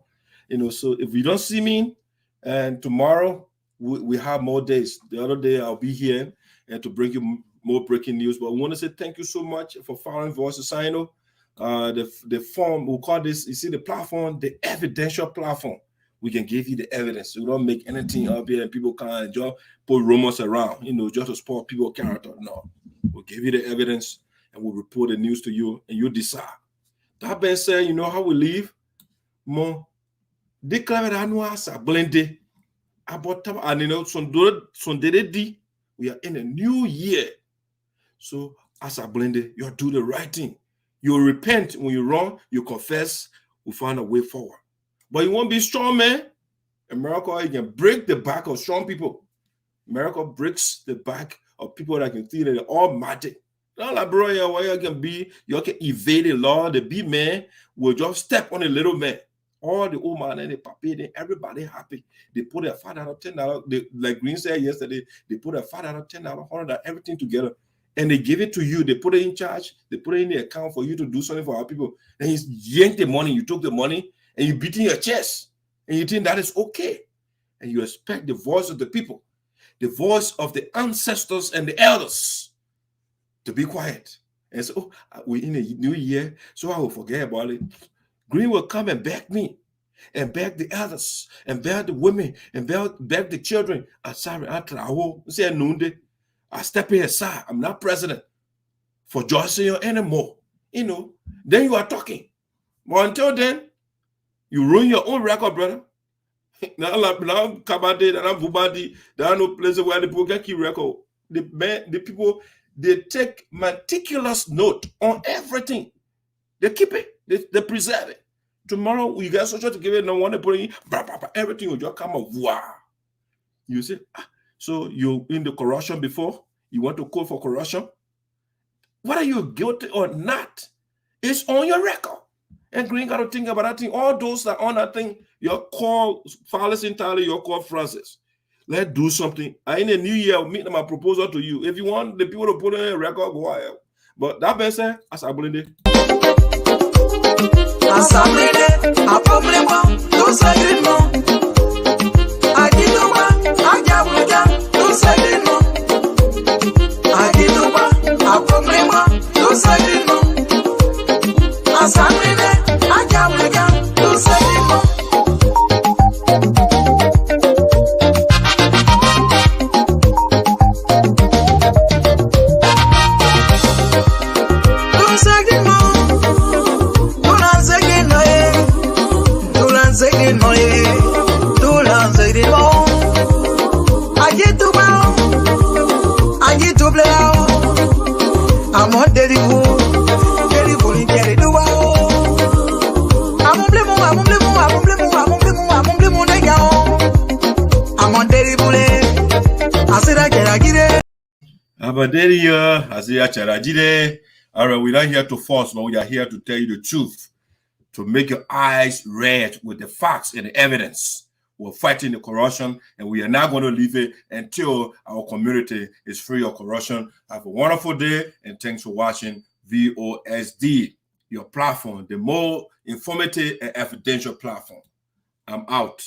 So if you don't see me, and tomorrow we have more days. The other day I'll be here and to bring you more breaking news. But we want to say thank you so much for following Voice of SINOE. The form, we'll call this, you see the platform, the evidential platform. We can give you the evidence. We don't make anything up here and people can't just put rumors around, just to spoil people's character. No. We'll give you the evidence and we'll report the news to you and you decide. That being said, you know how we live? More declare annual blended about and we are in a new year. So as a blended, you do the right thing. You repent when you're wrong, you confess, we find a way forward. But you won't be strong, man. America, you can break the back of strong people. America breaks the back of people that can feel it all magic. Not like, bro, where you can be, you can evade the law. The big man will just step on the little man. All the old man and the papi, everybody happy. They put their $5, $10. Like Green said yesterday, they put their $5, $10, $100, everything together. And they give it to you. They put it in charge. They put it in the account for you to do something for our people. And you yank the money. You took the money and you beat in your chest. And you think that is okay. And you expect the voice of the people, the voice of the ancestors and the elders to be quiet. And so we're in a new year, so I will forget about it. Green will come and beg me and beg the elders and beg the women and beg the children. I step in aside. I'm not president for Joyce Seeyon anymore. Then you are talking. But until then, you ruin your own record, brother. Now, Kabade, now Bubadi, there are no places where the people can keep record. The people, they take meticulous note on everything. They keep it. They preserve it. Tomorrow, we get social to give it, no one to put in, everything will just come up. Wow. You see? So you in the corruption before, you want to call for corruption. Whether you're guilty or not, it's on your record. And Green got to think about that thing. All those that are on that thing, your call Fallacy entirely, your call Francis. Let's do something. In the new year, I'll make my proposal to you. If you want the people to put in a record, go ahead. But that being said, as I believe it. All right, we're not here to force, but we are here to tell you the truth, to make your eyes red with the facts and the evidence. We're fighting the corruption, and we are not going to leave it until our community is free of corruption. Have a wonderful day, and thanks for watching VOSD, your platform, the more informative and evidential platform. I'm out.